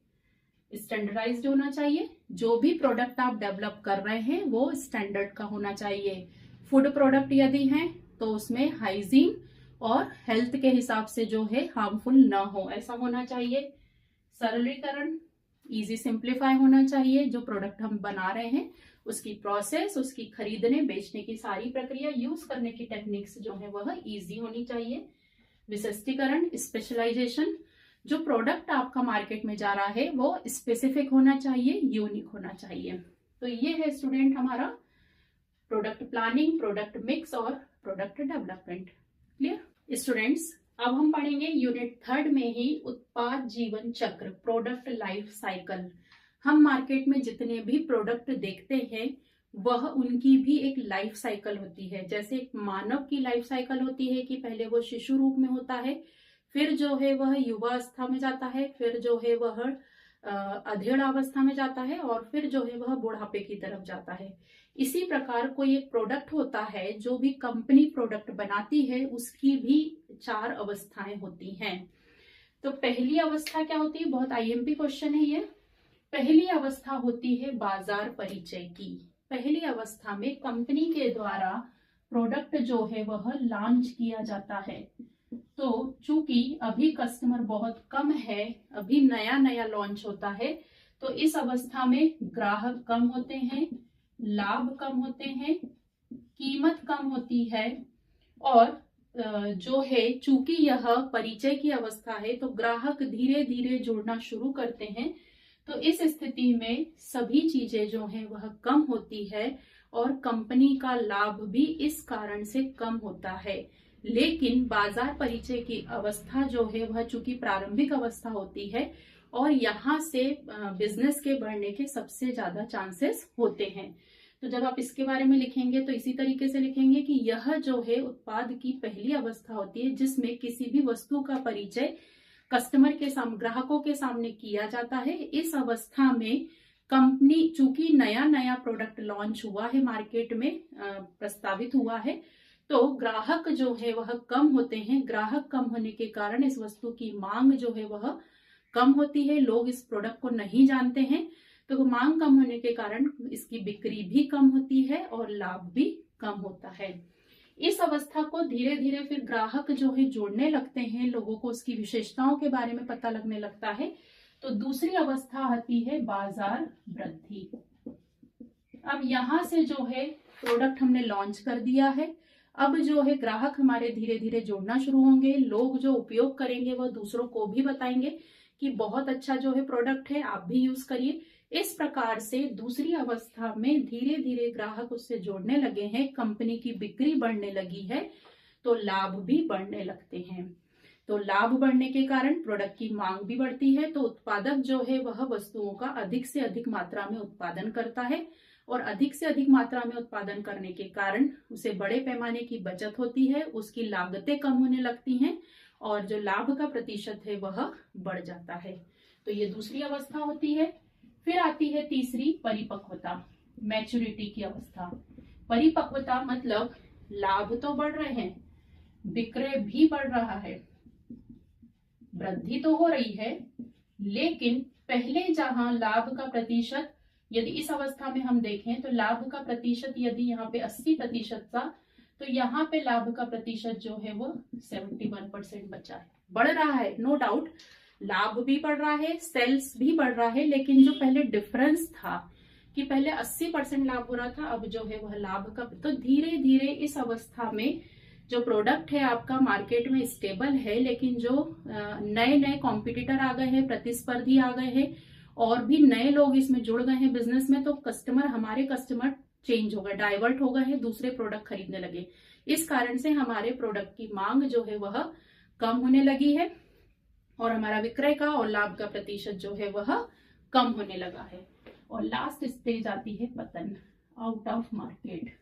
स्टैंडर्डाइज्ड होना चाहिए। जो भी प्रोडक्ट आप डेवलप कर रहे हैं वो स्टैंडर्ड का होना चाहिए। फूड प्रोडक्ट यदि हैं तो उसमें हाइजीन और हेल्थ के हिसाब से जो है हार्मफुल ना हो, ऐसा होना चाहिए। सरलीकरण, इजी सिंप्लीफाई होना चाहिए। जो प्रोडक्ट हम बना रहे हैं उसकी प्रोसेस, उसकी खरीदने बेचने की सारी प्रक्रिया, यूज करने की टेक्निक्स जो है वह इजी होनी चाहिए। विशिष्टीकरण, स्पेशलाइजेशन, जो प्रोडक्ट आपका मार्केट में जा रहा है वो स्पेसिफिक होना चाहिए, यूनिक होना चाहिए। तो ये है स्टूडेंट हमारा प्रोडक्ट प्लानिंग, प्रोडक्ट मिक्स और प्रोडक्ट डेवलपमेंट। क्लियर स्टूडेंट्स, अब हम पढ़ेंगे यूनिट 3 में ही उत्पाद जीवन चक्र, प्रोडक्ट लाइफ साइकिल। हम मार्केट में जितने भी प्रोडक्ट देखते हैं वह उनकी भी एक लाइफ साइकिल होती है। जैसे एक मानव की लाइफ साइकिल होती है कि पहले वो शिशु रूप में होता है, फिर जो है वह युवावस्था में जाता है, फिर जो है वह अधेड़ अवस्था में जाता है और फिर जो है वह बुढ़ापे की तरफ जाता है। इसी प्रकार कोई एक प्रोडक्ट होता है, जो भी कंपनी प्रोडक्ट बनाती है उसकी भी 4 अवस्थाएं होती हैं। तो पहली अवस्था क्या होती है, बहुत आईएमपी क्वेश्चन है ये। पहली अवस्था होती है बाजार परिचय की। पहली अवस्था में कंपनी के द्वारा प्रोडक्ट जो है वह लॉन्च किया जाता है। तो चूंकि अभी कस्टमर बहुत कम है, अभी नया नया लॉन्च होता है, तो इस अवस्था में ग्राहक कम होते हैं, लाभ कम होते हैं, कीमत कम होती है और जो है चूंकि यह परिचय की अवस्था है तो ग्राहक धीरे धीरे जुड़ना शुरू करते हैं। तो इस स्थिति में सभी चीजें जो है वह कम होती है और कंपनी का लाभ भी इस कारण से कम होता है। लेकिन बाजार परिचय की अवस्था जो है वह चूंकि प्रारंभिक अवस्था होती है और यहाँ से बिजनेस के बढ़ने के सबसे ज्यादा चांसेस होते हैं। तो जब आप इसके बारे में लिखेंगे तो इसी तरीके से लिखेंगे कि यह जो है उत्पाद की पहली अवस्था होती है जिसमें किसी भी वस्तु का परिचय कस्टमर के सामने, ग्राहकों के सामने किया जाता है। इस अवस्था में कंपनी चूंकि नया नया प्रोडक्ट लॉन्च हुआ है, मार्केट में प्रस्तावित हुआ है, तो ग्राहक जो है वह कम होते हैं। ग्राहक कम होने के कारण इस वस्तु की मांग जो है वह कम होती है, लोग इस प्रोडक्ट को नहीं जानते हैं, तो मांग कम होने के कारण इसकी बिक्री भी कम होती है और लाभ भी कम होता है। इस अवस्था को धीरे धीरे फिर ग्राहक जो है जोड़ने लगते हैं, लोगों को उसकी विशेषताओं के बारे में पता लगने लगता है। तो दूसरी अवस्था आती है बाजार वृद्धि। अब यहां से जो है प्रोडक्ट हमने लॉन्च कर दिया है, अब जो है ग्राहक हमारे धीरे धीरे जोड़ना शुरू होंगे, लोग जो उपयोग करेंगे वह दूसरों को भी बताएंगे कि बहुत अच्छा जो है प्रोडक्ट है, आप भी यूज करिए। इस प्रकार से दूसरी अवस्था में धीरे धीरे ग्राहक उससे जोड़ने लगे हैं, कंपनी की बिक्री बढ़ने लगी है, तो लाभ भी बढ़ने लगते हैं। तो लाभ बढ़ने के कारण प्रोडक्ट की मांग भी बढ़ती है, तो उत्पादक जो है वह वस्तुओं का अधिक से अधिक मात्रा में उत्पादन करता है और अधिक से अधिक मात्रा में उत्पादन करने के कारण उसे बड़े पैमाने की बचत होती है, उसकी लागतें कम होने लगती हैं और जो लाभ का प्रतिशत है वह बढ़ जाता है। तो ये दूसरी अवस्था होती है। फिर आती है तीसरी, परिपक्वता, मैच्योरिटी की अवस्था। परिपक्वता मतलब लाभ तो बढ़ रहे हैं, विक्रय भी बढ़ रहा है, वृद्धि तो हो रही है, लेकिन पहले जहां लाभ का प्रतिशत, यदि इस अवस्था में हम देखें तो लाभ का प्रतिशत यदि यहाँ पे 80% था, तो यहाँ पे लाभ का प्रतिशत जो है वो 71% बचा है। बढ़ रहा है, नो डाउट, लाभ भी बढ़ रहा है, सेल्स भी बढ़ रहा है, लेकिन जो पहले डिफरेंस था कि पहले 80% लाभ हो रहा था, अब जो है वह लाभ का, तो धीरे धीरे इस अवस्था में जो प्रोडक्ट है आपका मार्केट में स्टेबल है, लेकिन जो नए नए कॉम्पिटिटर आ गए हैं, प्रतिस्पर्धी आ गए हैं और भी नए लोग इसमें जुड़ गए हैं बिजनेस में, तो कस्टमर, हमारे कस्टमर चेंज हो गए, डाइवर्ट हो गए हैं, दूसरे प्रोडक्ट खरीदने लगे। इस कारण से हमारे प्रोडक्ट की मांग जो है वह कम होने लगी है। और हमारा विक्रय का और लाभ का प्रतिशत जो है वह कम होने लगा है। और लास्ट स्टेज आती है पतन, आउट ऑफ मार्केट।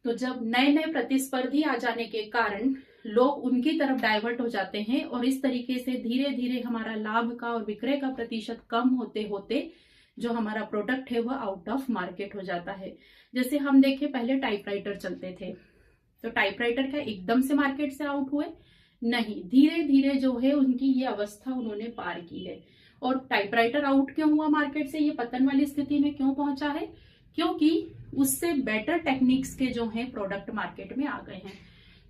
तो जब नए नए प्रतिस्पर्धी आ जाने के कारण लोग उनकी तरफ डाइवर्ट हो जाते हैं और इस तरीके से धीरे धीरे हमारा लाभ का और विक्रय का प्रतिशत कम होते होते जो हमारा प्रोडक्ट है वह आउट ऑफ मार्केट हो जाता है। जैसे हम देखें, पहले टाइपराइटर चलते थे, तो टाइपराइटर क्या एकदम से मार्केट से आउट हुए? नहीं, धीरे धीरे जो है उनकी ये अवस्था उन्होंने पार की है। और टाइपराइटर आउट क्यों हुआ मार्केट से, ये पतन वाली स्थिति में क्यों पहुंचा है? क्योंकि उससे बेटर टेक्निक्स के जो है प्रोडक्ट मार्केट में आ गए हैं।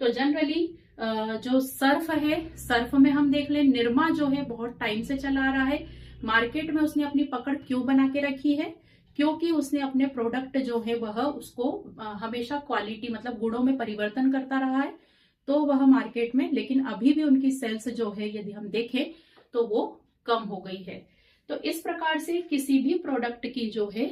तो जनरली जो सर्फ है, सर्फ में हम देख लें, निरमा जो है बहुत टाइम से चला आ रहा है मार्केट में। उसने अपनी पकड़ क्यों बना के रखी है? क्योंकि उसने अपने प्रोडक्ट जो है वह उसको हमेशा क्वालिटी मतलब गुणों में परिवर्तन करता रहा है, तो वह मार्केट में, लेकिन अभी भी उनकी सेल्स जो है यदि हम देखें तो वो कम हो गई है। तो इस प्रकार से किसी भी प्रोडक्ट की जो है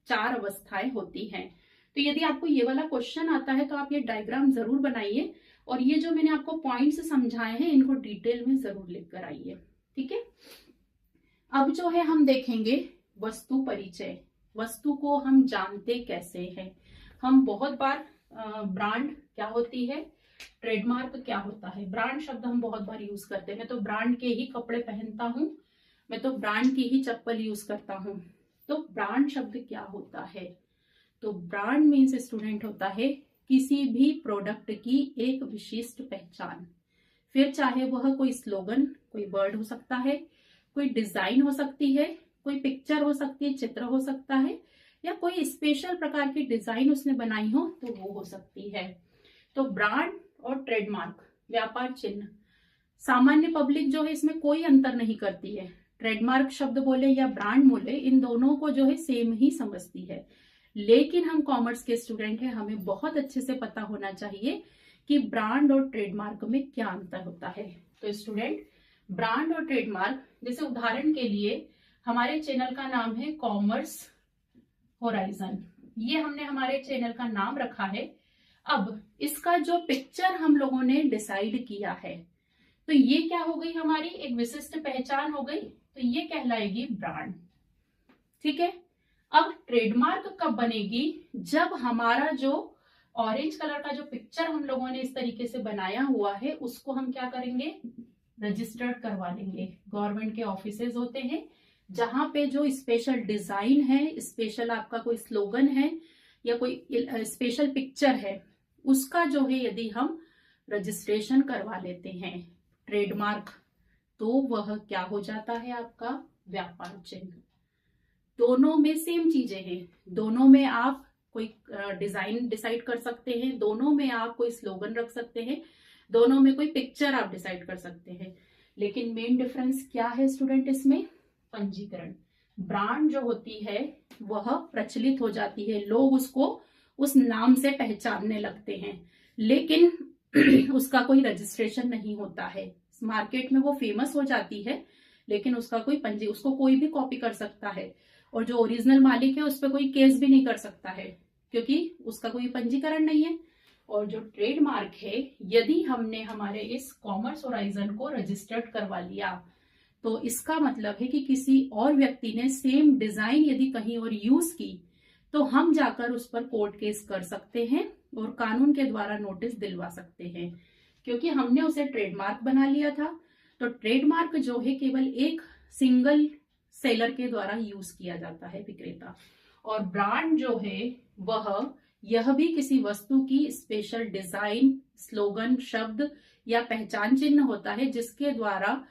4 अवस्थाएं होती हैं। तो यदि आपको ये वाला क्वेश्चन आता है तो आप ये डायग्राम जरूर बनाइए और ये जो मैंने आपको पॉइंट्स समझाए हैं इनको डिटेल में जरूर लिख कर आइए, ठीक है। अब जो है हम देखेंगे वस्तु परिचय। वस्तु को हम जानते कैसे हैं? हम बहुत बार ब्रांड क्या होती है, ट्रेडमार्क क्या होता है, ब्रांड शब्द हम बहुत बार यूज करते हैं। मैं तो ब्रांड के ही कपड़े पहनता हूं, मैं तो ब्रांड की ही चप्पल यूज करता हूं। तो ब्रांड शब्द क्या होता है? तो ब्रांड मीन्स स्टूडेंट होता है किसी भी प्रोडक्ट की एक विशिष्ट पहचान। फिर चाहे वह कोई स्लोगन, कोई वर्ड हो सकता है, कोई डिजाइन हो सकती है, कोई पिक्चर हो सकती है, चित्र हो सकता है, या कोई स्पेशल प्रकार की डिजाइन उसने बनाई हो तो वो हो सकती है। तो ब्रांड और ट्रेडमार्क, व्यापार चिन्ह, सामान्य पब्लिक जो है इसमें कोई अंतर नहीं करती है। ट्रेडमार्क शब्द बोले या ब्रांड बोले, इन दोनों को जो है सेम ही समझती है। लेकिन हम कॉमर्स के स्टूडेंट हैं, हमें बहुत अच्छे से पता होना चाहिए कि ब्रांड और ट्रेडमार्क में क्या अंतर होता है। तो स्टूडेंट, ब्रांड और ट्रेडमार्क, जैसे उदाहरण के लिए हमारे चैनल का नाम है कॉमर्स होराइजन, ये हमने हमारे चैनल का नाम रखा है। अब इसका जो पिक्चर हम लोगों ने डिसाइड किया है, तो ये क्या हो गई, हमारी एक विशिष्ट पहचान हो गई, तो ये कहलाएगी ब्रांड, ठीक है। अब ट्रेडमार्क कब बनेगी? जब हमारा जो ऑरेंज कलर का जो पिक्चर हम लोगों ने इस तरीके से बनाया हुआ है उसको हम क्या करेंगे, रजिस्टर्ड करवा लेंगे। गवर्नमेंट के ऑफिसेज होते हैं जहां पे जो स्पेशल डिजाइन है, स्पेशल आपका कोई स्लोगन है या कोई स्पेशल पिक्चर है, उसका जो है यदि हम रजिस्ट्रेशन करवा लेते हैं ट्रेडमार्क, तो वह क्या हो जाता है, आपका व्यापार चिन्ह। दोनों में सेम चीजें हैं, दोनों में आप कोई डिजाइन डिसाइड कर सकते हैं, दोनों में आप कोई स्लोगन रख सकते हैं, दोनों में कोई पिक्चर आप डिसाइड कर सकते हैं। लेकिन मेन डिफरेंस क्या है स्टूडेंट इसमें? पंजीकरण। ब्रांड जो होती है वह प्रचलित हो जाती है, लोग उसको उस नाम से पहचानने लगते हैं, लेकिन उसका कोई रजिस्ट्रेशन नहीं होता है। मार्केट में वो फेमस हो जाती है लेकिन उसका कोई उसको कोई भी कॉपी कर सकता है और जो ओरिजिनल मालिक है उस पर कोई केस भी नहीं कर सकता है क्योंकि उसका कोई पंजीकरण नहीं है। और जो ट्रेडमार्क है, यदि हमने हमारे इस कॉमर्स होराइजन को रजिस्टर्ड करवा लिया तो इसका मतलब है कि किसी और व्यक्ति ने सेम डिजाइन यदि कहीं और यूज की तो हम जाकर उस पर कोर्ट केस कर सकते हैं और कानून के द्वारा नोटिस दिलवा सकते हैं, क्योंकि हमने उसे ट्रेडमार्क बना लिया था। तो ट्रेडमार्क जो है केवल एक सिंगल सेलर के द्वारा यूज किया जाता है, विक्रेता। और ब्रांड जो है वह यह भी किसी वस्तु की स्पेशल डिजाइन, स्लोगन, शब्द या पहचान चिन्ह होता है जिसके द्वारा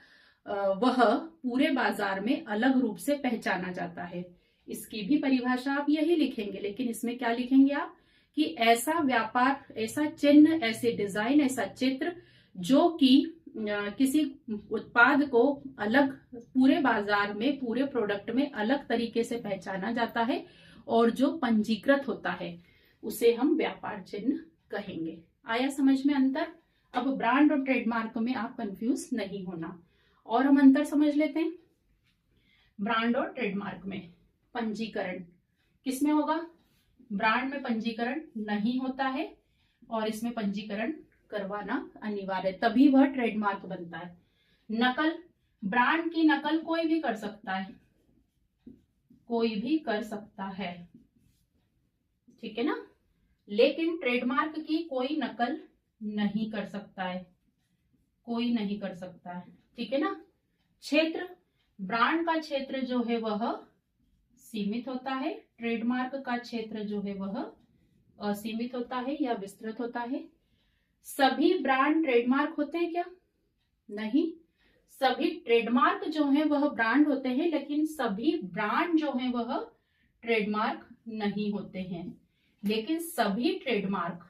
वह पूरे बाजार में अलग रूप से पहचाना जाता है। इसकी भी परिभाषा आप यही लिखेंगे, लेकिन इसमें क्या लिखेंगे आप कि ऐसा व्यापार, ऐसा चिन्ह, ऐसे डिजाइन, ऐसा चित्र जो कि किसी उत्पाद को अलग पूरे बाजार में, पूरे प्रोडक्ट में अलग तरीके से पहचाना जाता है और जो पंजीकृत होता है उसे हम व्यापार चिन्ह कहेंगे। आया समझ में अंतर? अब ब्रांड और ट्रेडमार्क में आप कंफ्यूज नहीं होना। और हम अंतर समझ लेते हैं। ब्रांड और ट्रेडमार्क में पंजीकरण किसमें होगा? ब्रांड में पंजीकरण नहीं होता है और इसमें पंजीकरण करवाना अनिवार्य है, तभी वह ट्रेडमार्क बनता है। नकल, ब्रांड की नकल कोई भी कर सकता है, कोई भी कर सकता है, ठीक है ना, लेकिन ट्रेडमार्क की कोई नकल नहीं कर सकता है, कोई नहीं कर सकता है, ठीक है ना। क्षेत्र, ब्रांड का क्षेत्र जो है वह सीमित होता है, ट्रेडमार्क का क्षेत्र जो है वह असीमित होता है या विस्तृत होता है। सभी ब्रांड ट्रेडमार्क होते हैं क्या? नहीं, सभी ट्रेडमार्क जो है वह ब्रांड होते हैं, लेकिन सभी ब्रांड जो है वह ट्रेडमार्क नहीं होते हैं। लेकिन सभी ट्रेडमार्क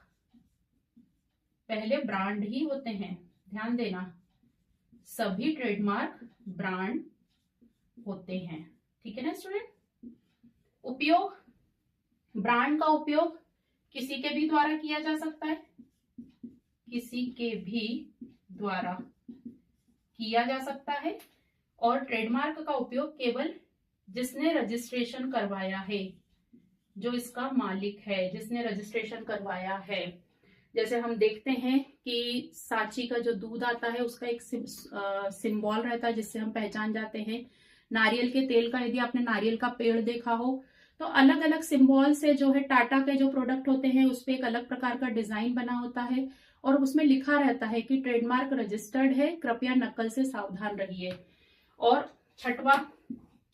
पहले ब्रांड ही होते हैं, ध्यान देना, सभी ट्रेडमार्क ब्रांड होते हैं, ठीक है ना स्टूडेंट। उपयोग, ब्रांड का उपयोग किसी के भी द्वारा किया जा सकता है, किसी के भी द्वारा किया जा सकता है, और ट्रेडमार्क का उपयोग केवल जिसने रजिस्ट्रेशन करवाया है, जो इसका मालिक है, जिसने रजिस्ट्रेशन करवाया है। जैसे हम देखते हैं कि सांची का जो दूध आता है उसका एक सिंबल रहता है जिससे हम पहचान जाते हैं। नारियल के तेल का, यदि आपने नारियल का पेड़ देखा हो तो अलग अलग सिंबल से जो है, टाटा के जो प्रोडक्ट होते हैं उस पर एक अलग प्रकार का डिजाइन बना होता है और उसमें लिखा रहता है कि ट्रेडमार्क रजिस्टर्ड है, कृपया नकल से सावधान रहिए। और छठवां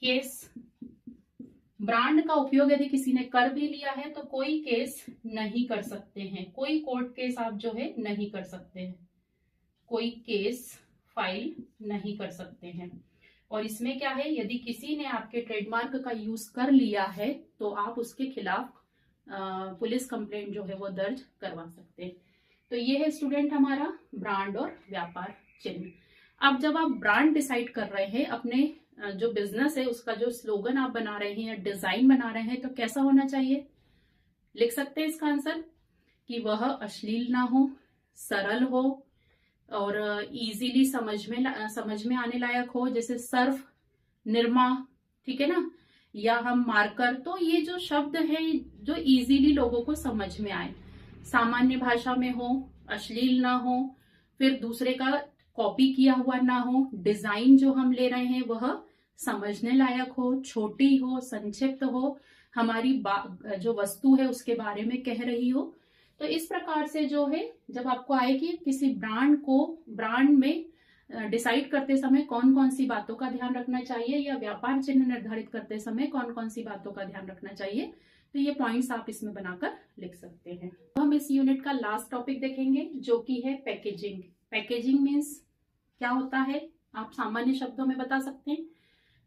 केस, ब्रांड का उपयोग यदि किसी ने कर भी लिया है तो कोई केस नहीं कर सकते हैं, कोई कोर्ट केस आप जो है नहीं कर सकते हैं, कोई केस फाइल नहीं कर सकते हैं। और इसमें क्या है, यदि किसी ने आपके ट्रेडमार्क का यूज कर लिया है तो आप उसके खिलाफ पुलिस कंप्लेंट जो है वो दर्ज करवा सकते हैं। तो ये है स्टूडेंट हमारा ब्रांड और व्यापार चिन्ह। अब जब आप ब्रांड डिसाइड कर रहे हैं, अपने जो बिजनेस है उसका जो स्लोगन आप बना रहे हैं या डिजाइन बना रहे हैं, तो कैसा होना चाहिए? लिख सकते हैं इसका आंसर कि वह अश्लील ना हो, सरल हो और इजीली समझ में आने लायक हो, जैसे सर्फ, निरमा, ठीक है ना, या हम मार्कर। तो ये जो शब्द है जो इजीली लोगों को समझ में आए, सामान्य भाषा में हो, अश्लील ना हो, फिर दूसरे का कॉपी किया हुआ ना हो, डिजाइन जो हम ले रहे हैं वह समझने लायक हो, छोटी हो, संक्षिप्त हो, हमारी जो वस्तु है उसके बारे में कह रही हो। तो इस प्रकार से जो है, जब आपको आए कि किसी ब्रांड में डिसाइड करते समय कौन कौन सी बातों का ध्यान रखना चाहिए या व्यापार चिन्ह निर्धारित करते समय कौन कौन सी बातों का ध्यान रखना चाहिए, तो ये पॉइंट्स आप इसमें बनाकर लिख सकते हैं। तो हम इस यूनिट का लास्ट टॉपिक देखेंगे जो कि है पैकेजिंग। पैकेजिंग मीन्स क्या होता है, आप सामान्य शब्दों में बता सकते हैं।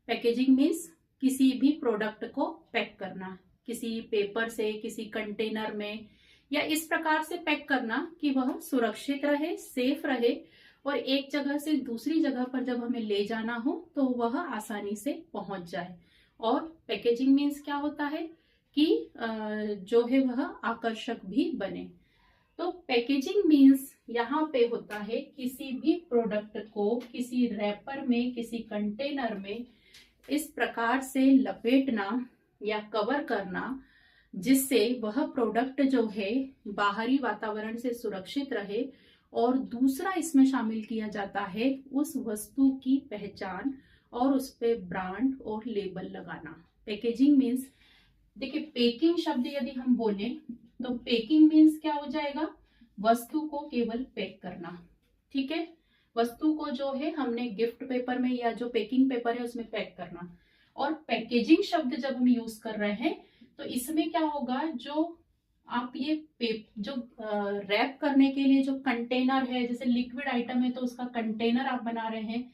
पैकेजिंग मीन्स किसी भी प्रोडक्ट को पैक करना, किसी पेपर से, किसी कंटेनर में, या इस प्रकार से पैक करना कि वह सुरक्षित रहे, सेफ रहे और एक जगह से दूसरी जगह पर जब हमें ले जाना हो तो वह आसानी से पहुंच जाए। और पैकेजिंग मीन्स क्या होता है कि जो है वह आकर्षक भी बने। तो पैकेजिंग मीन्स यहाँ पे होता है किसी भी प्रोडक्ट को किसी रैपर में, किसी कंटेनर में इस प्रकार से लपेटना या कवर करना जिससे वह प्रोडक्ट जो है बाहरी वातावरण से सुरक्षित रहे। और दूसरा इसमें शामिल किया जाता है उस वस्तु की पहचान और उस पे ब्रांड और लेबल लगाना। पैकेजिंग मीन्स, देखिए पेकिंग शब्द यदि हम बोले तो पेकिंग मीन्स क्या हो जाएगा, वस्तु को केवल पैक करना, ठीक है, वस्तु को जो है हमने गिफ्ट पेपर में या जो पेकिंग पेपर है उसमें पैक करना। और पैकेजिंग शब्द जब हम यूज कर रहे हैं तो इसमें क्या होगा, जो आप ये जो रैप करने के लिए जो कंटेनर है, जैसे लिक्विड आइटम है तो उसका कंटेनर आप बना रहे हैं,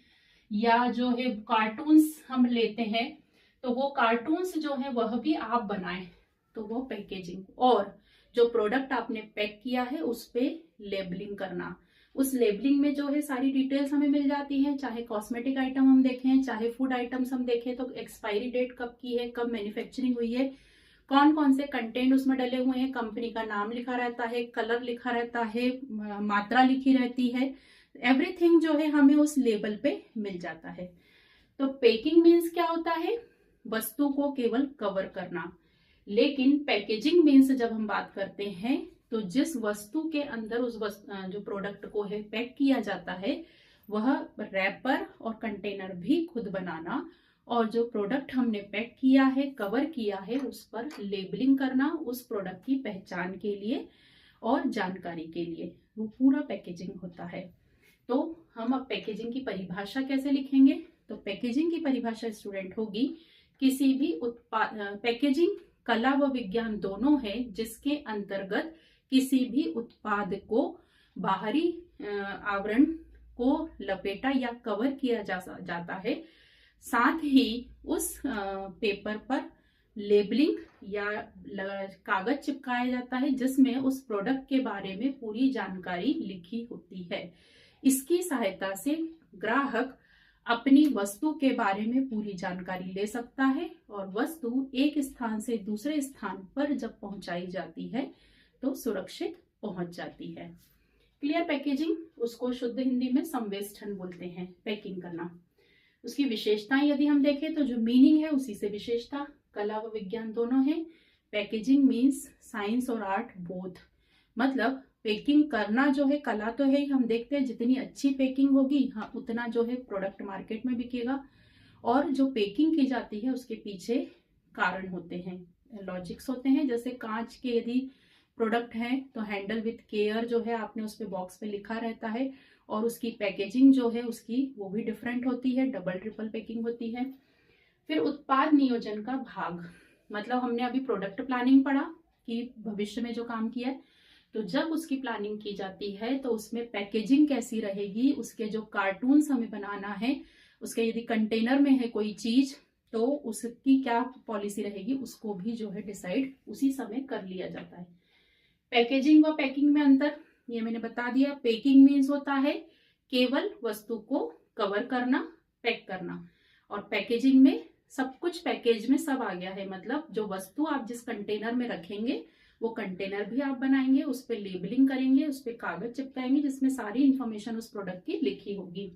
या जो है कार्टून्स हम लेते हैं तो वो कार्टून्स जो है वह भी आप बनाएं, तो वो पैकेजिंग। और जो प्रोडक्ट आपने पैक किया है उस पे लेबलिंग करना, उस लेबलिंग में जो है सारी डिटेल्स हमें मिल जाती है, चाहे कॉस्मेटिक आइटम हम देखें, चाहे फूड आइटम्स हम देखें तो एक्सपायरी डेट कब की है, कब मैन्युफैक्चरिंग हुई है, कौन कौन से कंटेंट उसमें डले हुए हैं, कंपनी का नाम लिखा रहता है, कलर लिखा रहता है, मात्रा लिखी रहती है, एवरीथिंग जो है हमें उस लेबल पे मिल जाता है। तो पैकिंग मीन्स क्या होता है, वस्तु को केवल कवर करना। लेकिन पैकेजिंग मीन्स जब हम बात करते हैं तो जिस वस्तु के अंदर उस जो प्रोडक्ट को है पैक किया जाता है वह रैपर और कंटेनर भी खुद बनाना, और जो प्रोडक्ट हमने पैक किया है, कवर किया है, उस पर लेबलिंग करना, उस प्रोडक्ट की पहचान के लिए और जानकारी के लिए, वो पूरा पैकेजिंग होता है। तो हम अब पैकेजिंग की परिभाषा कैसे लिखेंगे? तो पैकेजिंग की परिभाषा स्टूडेंट होगी, किसी भी उत्पाद, पैकेजिंग कला व विज्ञान दोनों है, जिसके अंतर्गत किसी भी उत्पाद को बाहरी आवरण को लपेटा या कवर किया जाता है, साथ ही उस पेपर पर लेबलिंग या कागज चिपकाया जाता है जिसमें उस प्रोडक्ट के बारे में पूरी जानकारी लिखी होती है। इसकी सहायता से ग्राहक अपनी वस्तु के बारे में पूरी जानकारी ले सकता है, और वस्तु एक स्थान से दूसरे स्थान पर जब पहुंचाई जाती है तो सुरक्षित पहुंच जाती है। क्लियर? पैकेजिंग, उसको शुद्ध हिंदी में संवेष्टन बोलते हैं, पैकिंग करना। उसकी विशेषताएं यदि हम देखें तो जो मीनिंग है उसी से विशेषता, कला व विज्ञान दोनों है। पैकेजिंग मीन्स साइंस और आर्ट बोथ, मतलब पैकिंग करना जो है कला तो है ही, हम देखते हैं जितनी अच्छी पैकिंग होगी हाँ उतना जो है प्रोडक्ट मार्केट में बिकेगा, और जो पैकिंग की जाती है उसके पीछे कारण होते हैं, लॉजिक्स होते हैं। जैसे कांच के यदि प्रोडक्ट है तो हैंडल विथ केयर जो है आपने उस पे बॉक्स पे लिखा रहता है, और उसकी पैकेजिंग जो है उसकी वो भी डिफरेंट होती है, डबल ट्रिपल पैकिंग होती है। फिर उत्पाद नियोजन का भाग, मतलब हमने अभी प्रोडक्ट प्लानिंग पढ़ा कि भविष्य में जो काम किया है, तो जब उसकी प्लानिंग की जाती है तो उसमें पैकेजिंग कैसी रहेगी, उसके जो कार्टून्स हमें बनाना है, उसके यदि कंटेनर में है कोई चीज तो उसकी क्या पॉलिसी रहेगी, उसको भी जो है डिसाइड उसी समय कर लिया जाता है। पैकेजिंग व पैकिंग में अंतर ये मैंने बता दिया। पैकिंग मीन्स होता है केवल वस्तु को कवर करना, पैक करना, और पैकेजिंग में सब कुछ पैकेज में सब आ गया है, मतलब जो वस्तु आप जिस कंटेनर में रखेंगे वो कंटेनर भी आप बनाएंगे, उस पर लेबलिंग करेंगे, उस पर कागज चिपकाएंगे जिसमें सारी इंफॉर्मेशन उस प्रोडक्ट की लिखी होगी।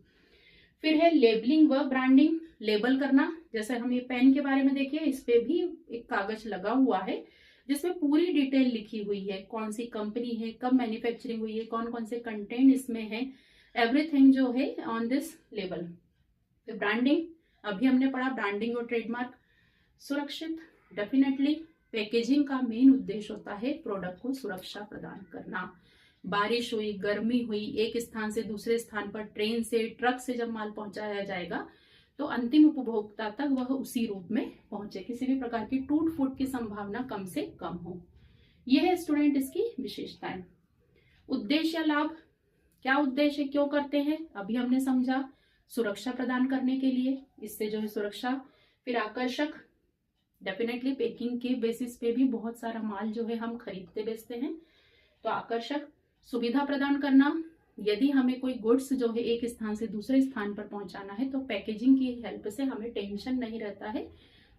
फिर है लेबलिंग व ब्रांडिंग, लेबल करना, जैसे हम ये पेन के बारे में देखिए, इस पे भी एक कागज लगा हुआ है जिसमें पूरी डिटेल लिखी हुई है, कौन सी कंपनी है, कब मैन्युफैक्चरिंग हुई है, कौन कौन से कंटेंट इसमें है, एवरीथिंग जो है ऑन दिस लेबल। फिर ब्रांडिंग, अभी हमने पढ़ा ब्रांडिंग और ट्रेडमार्क। सुरक्षित, डेफिनेटली पैकेजिंग का मेन उद्देश्य होता है प्रोडक्ट को सुरक्षा प्रदान करना। बारिश हुई, गर्मी हुई, एक स्थान से दूसरे स्थान पर ट्रेन से, ट्रक से जब माल पहुंचाया जाएगा तो अंतिम उपभोक्ता तक वह उसी रूप में पहुंचे, किसी भी प्रकार की टूट फूट की संभावना कम से कम हो। यह है स्टूडेंट इसकी विशेषताएं। उद्देश्य या लाभ, क्या उद्देश्य, क्यों करते हैं, अभी हमने समझा, सुरक्षा प्रदान करने के लिए, इससे जो है सुरक्षा। फिर आकर्षक, डेफिनेटली पैकिंग के बेसिस पे भी बहुत सारा माल जो है हम खरीदते बेचते हैं, तो आकर्षक। सुविधा प्रदान करना, यदि हमें कोई गुड्स जो है एक स्थान से दूसरे स्थान पर पहुंचाना है तो पैकेजिंग की हेल्प से हमें टेंशन नहीं रहता है,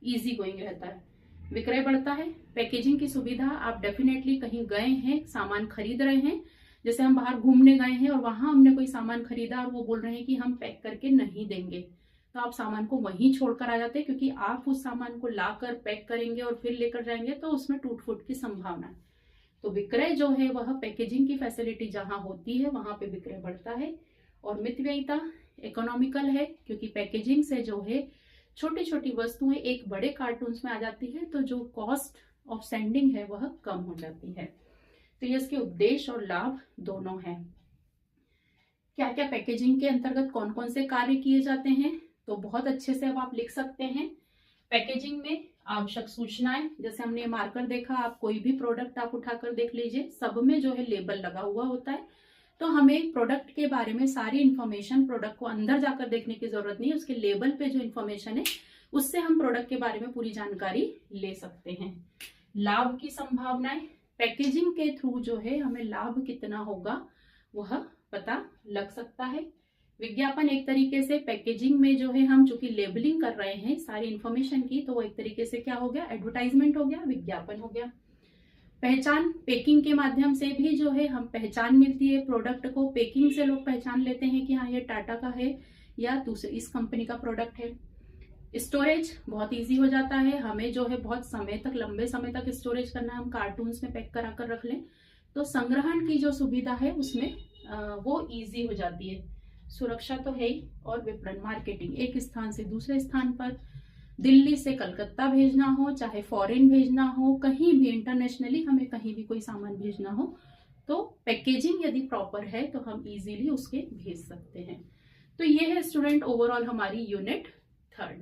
इजी गोइंग रहता है। विक्रय बढ़ता है, पैकेजिंग की सुविधा, आप डेफिनेटली कहीं गए हैं, सामान खरीद रहे हैं, जैसे हम बाहर घूमने गए हैं और वहां हमने कोई सामान खरीदा और वो बोल रहे हैं कि हम पैक करके नहीं देंगे, तो आप सामान को वहीं छोड़कर आ जाते हैं, क्योंकि आप उस सामान को लाकर पैक करेंगे और फिर लेकर जाएंगे तो उसमें टूट फूट की संभावना है। तो विक्रय जो है वह पैकेजिंग की फैसिलिटी जहां होती है वहां पे विक्रय बढ़ता है। और मितव्ययिता, इकोनॉमिकल है, क्योंकि पैकेजिंग से जो है छोटी छोटी वस्तुएं एक बड़े कार्टून्स में आ जाती है, तो जो कॉस्ट ऑफ सेंडिंग है वह कम हो जाती है। तो ये इसके उद्देश्य और लाभ दोनों हैं। क्या क्या पैकेजिंग के अंतर्गत कौन कौन से कार्य किए जाते हैं, तो बहुत अच्छे से अब आप लिख सकते हैं। पैकेजिंग में आवश्यक सूचनाएं, जैसे हमने मार्कर देखा, आप कोई भी प्रोडक्ट आप उठाकर देख लीजिए, सब में जो है लेबल लगा हुआ होता है, तो हमें प्रोडक्ट के बारे में सारी इंफॉर्मेशन, प्रोडक्ट को अंदर जाकर देखने की जरूरत नहीं है, उसके लेबल पे जो इंफॉर्मेशन है उससे हम प्रोडक्ट के बारे में पूरी जानकारी ले सकते हैं। लाभ की संभावनाएं, पैकेजिंग के थ्रू जो है हमें लाभ कितना होगा वह पता लग सकता है। विज्ञापन, एक तरीके से पैकेजिंग में जो है हम चूंकि लेबलिंग कर रहे हैं सारी इंफॉर्मेशन की, तो वो एक तरीके से क्या हो गया, एडवर्टाइजमेंट हो गया, विज्ञापन हो गया। पहचान, पैकिंग के माध्यम से भी जो है हम पहचान मिलती है प्रोडक्ट को, पैकिंग से लोग पहचान लेते हैं कि हाँ ये टाटा का है या दूसरे इस कंपनी का प्रोडक्ट है। स्टोरेज बहुत इजी हो जाता है, हमें जो है बहुत समय तक, लंबे समय तक स्टोरेज करना, हम कार्टून्स में पैक करा कर रख लें, तो संग्रहण की जो सुविधा है उसमें वो इजी हो जाती है। सुरक्षा तो है ही, और विपणन मार्केटिंग, एक स्थान से दूसरे स्थान पर, दिल्ली से कलकत्ता भेजना हो, चाहे फॉरेन भेजना हो, कहीं भी इंटरनेशनली हमें कहीं भी कोई सामान भेजना हो, तो पैकेजिंग यदि प्रॉपर है तो हम इजीली उसके भेज सकते हैं। तो ये है स्टूडेंट ओवरऑल हमारी यूनिट 3।